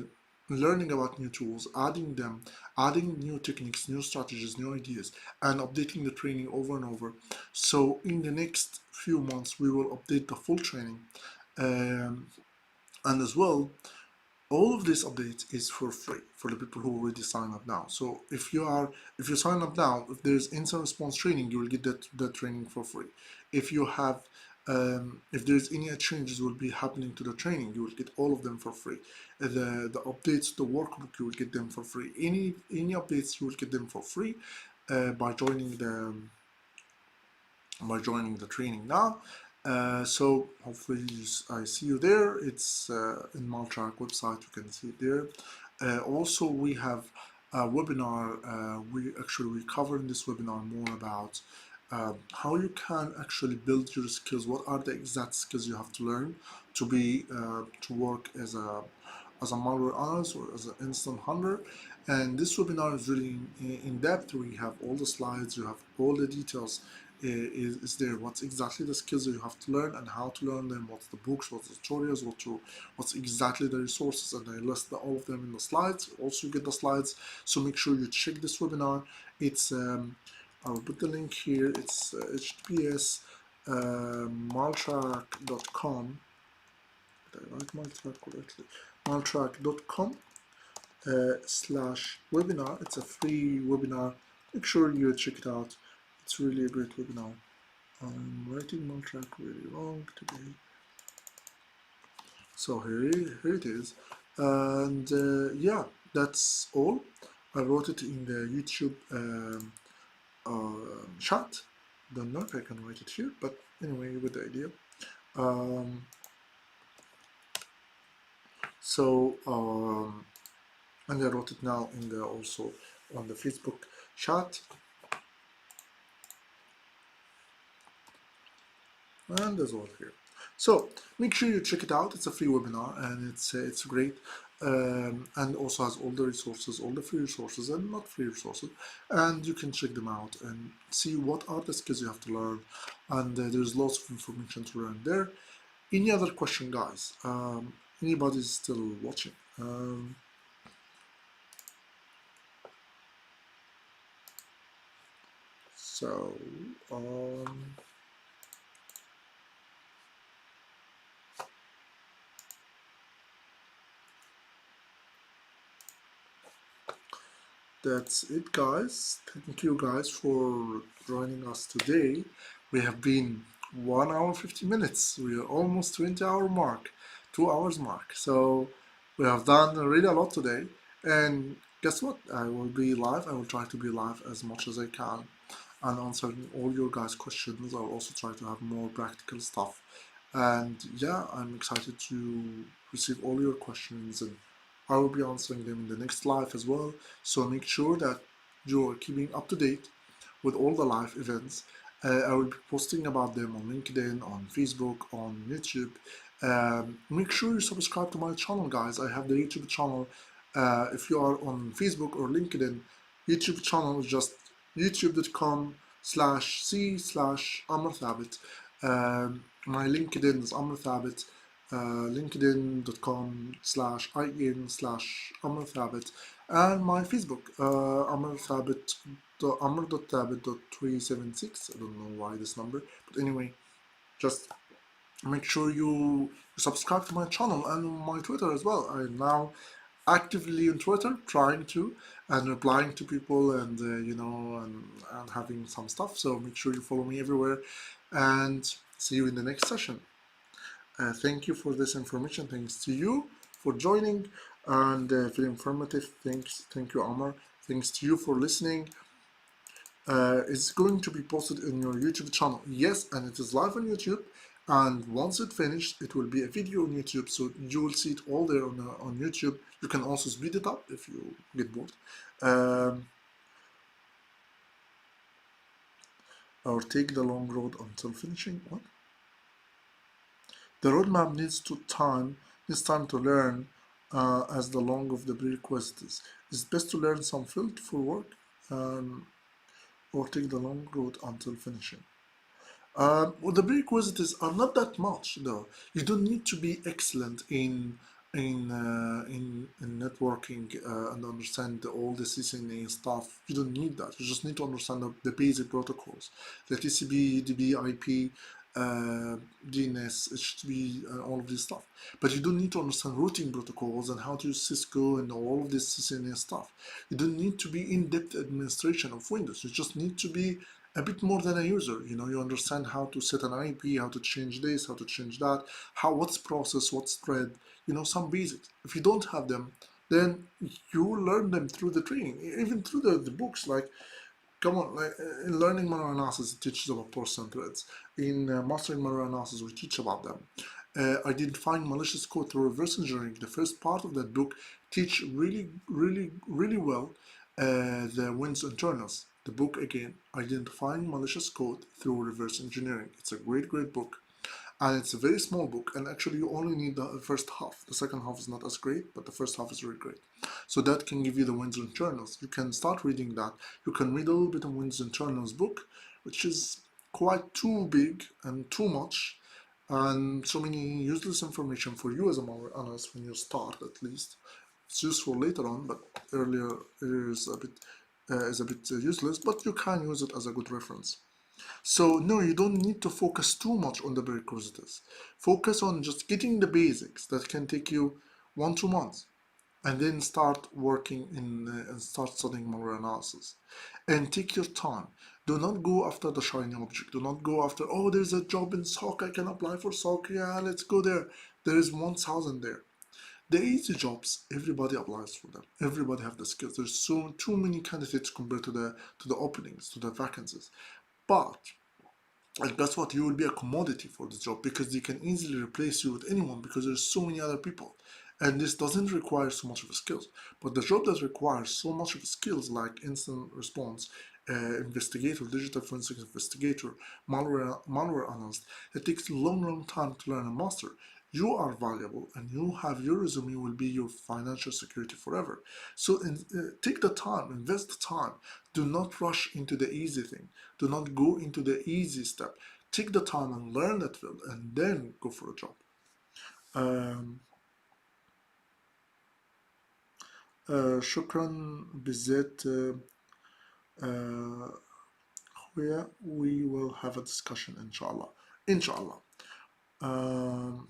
learning about new tools, adding them, adding new techniques, new strategies, new ideas, and updating the training over and over. So in the next few months, we will update the full training. Um, and as well, all of these updates is for free for the people who already sign up now. So if you sign up now, if there's instant response training, you will get that training for free. If you have if there's any changes will be happening to the training, you will get all of them for free. The updates to the workbook, you will get them for free. Any updates, you will get them for free by joining the training now. So hopefully I see you there. It's in Maltrack website, you can see it there. Also, we have a webinar. We cover in this webinar more about how you can actually build your skills. What are the exact skills you have to learn to work as a malware analyst or as an instant hunter. And this webinar is really in depth. We have all the slides, you have all the details is there. What's exactly the skills that you have to learn and how to learn them, what's the books, what's the tutorials, what's exactly the resources, and I list all of them in the slides. Also, you get the slides, so make sure you check this webinar. It's I'll put the link here. It's https maltrack.com. Did I write maltrack correctly? maltrack.com slash webinar. It's a free webinar. Make sure you check it out. It's really a great webinar. I'm writing Maltrack really wrong today. So here it is. And yeah, that's all. I wrote it in the YouTube chat. Don't know if I can write it here, but anyway, you get the idea. Um, and I wrote it now in the also on the Facebook chat. And there's all here. So make sure you check it out. It's a free webinar and it's great, and also has all the resources, all the free resources and not free resources, and you can check them out and see what are the skills you have to learn, and there's lots of information to learn there. Any other question, guys? Anybody's still watching? So that's it, guys. Thank you guys for joining us today. We have been 1 hour 50 minutes. We are almost 20-hour mark, 2 hours mark. So we have done really a lot today. And guess what? I will be live. I will try to be live as much as I can and answering all your guys' questions. I'll also try to have more practical stuff. And yeah, I'm excited to receive all your questions, and I will be answering them in the next live as well. So make sure that you're keeping up to date with all the live events. I will be posting about them on LinkedIn, on Facebook, on YouTube. Make sure you subscribe to my channel, guys. I have the YouTube channel. If you are on Facebook or LinkedIn, YouTube channel is just youtube.com/c/Amr Thabit. My LinkedIn is Amr Thabit. LinkedIn.com/in/Amr Thabit, and my Facebook, Amr Thabit, Amr.Thabit.376. I don't know why this number, but anyway, just make sure you subscribe to my channel and my Twitter as well. I'm now actively on Twitter, trying to and replying to people, and and having some stuff. So make sure you follow me everywhere, and see you in the next session. Thank you for this information. Thanks to you for joining, and very informative. Thank you, Amar. Thanks to you for listening. It's going to be posted in your YouTube channel. Yes, and it is live on YouTube. And once it's finished, it will be a video on YouTube, so you will see it all there on YouTube. You can also speed it up if you get bored, or take the long road until finishing. What? The roadmap needs time to learn, as the long of the prerequisites. It's best to learn some field for work, or take the long road until finishing. Well, the prerequisites are not that much, though. You don't need to be excellent in networking, and understand all the CCNA stuff. You don't need that. You just need to understand the basic protocols, the TCP, UDP, IP, DNS, HTTP, and all of this stuff. But you don't need to understand routing protocols and how to use Cisco and all of this CCNA stuff. You don't need to be in-depth administration of Windows. You just need to be a bit more than a user. You understand how to set an IP, how to change this, how to change that, what's process, what's thread, some basics. If you don't have them, then you learn them through the training, even through the books. Like, come on, like in learning malware analysis, it teaches about ports and threads. In mastering malware analysis, we teach about them. Identifying malicious code through reverse engineering, the first part of that book, teach really, really, really well the Windows internals. The book again, Identifying Malicious Code Through Reverse Engineering. It's a great, great book. And it's a very small book, and actually you only need the first half. The second half is not as great, but the first half is really great. So that can give you the Windows internals. You can start reading that. You can read a little bit of Windows internals book, which is quite too big and too much, and so many useless information for you as a malware analyst when you start at least. It's useful later on, but earlier it is a bit useless. But you can use it as a good reference. So no, you don't need to focus too much on the prerequisites. Focus on just getting the basics that can take you 1 2 months, and then start working in and start studying malware analysis. And take your time. Do not go after the shiny object. Do not go after, oh, there's a job in SOC, I can apply for SOC. Yeah, let's go there. There is 1,000 there. The easy jobs, everybody applies for them. Everybody have the skills. There's so too many candidates compared to the openings, to the vacancies. But and guess what? You will be a commodity for the job because they can easily replace you with anyone because there's so many other people. And this doesn't require so much of a skills. But the job that requires so much of a skills like instant response, investigator, digital forensics investigator, malware analyst, it takes a long, long time to learn and master. You are valuable and you have your resume will be your financial security forever. So take the time, invest the time. Do not rush into the easy thing. Do not go into the easy step. Take the time and learn that field and then go for a job. Um, شكرا بالذات where we will have a discussion inshallah. Inshallah. Um,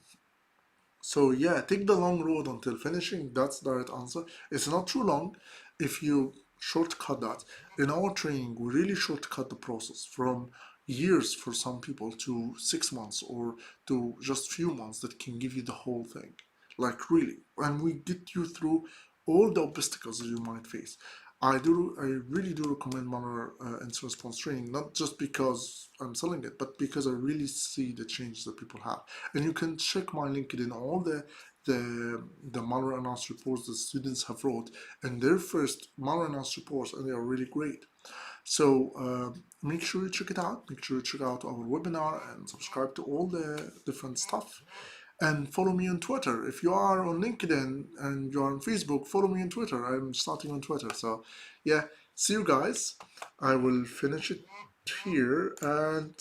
So yeah, take the long road until finishing. That's the right answer. It's not too long if you shortcut that. In our training, we really shortcut the process from years for some people to 6 months or to just few months that can give you the whole thing. Like really. And we get you through all the obstacles that you might face. I really do recommend Manor Instant Response training, not just because I'm selling it, but because I really see the changes that people have. And you can check my LinkedIn, all the malware analysis reports that students have wrote, and their first malware analysis reports, and they are really great. So make sure you check it out. Make sure you check out our webinar and subscribe to all the different stuff. And follow me on Twitter. If you are on LinkedIn and you're on Facebook, follow me on Twitter. I'm starting on Twitter. So yeah, see you guys. I will finish it here and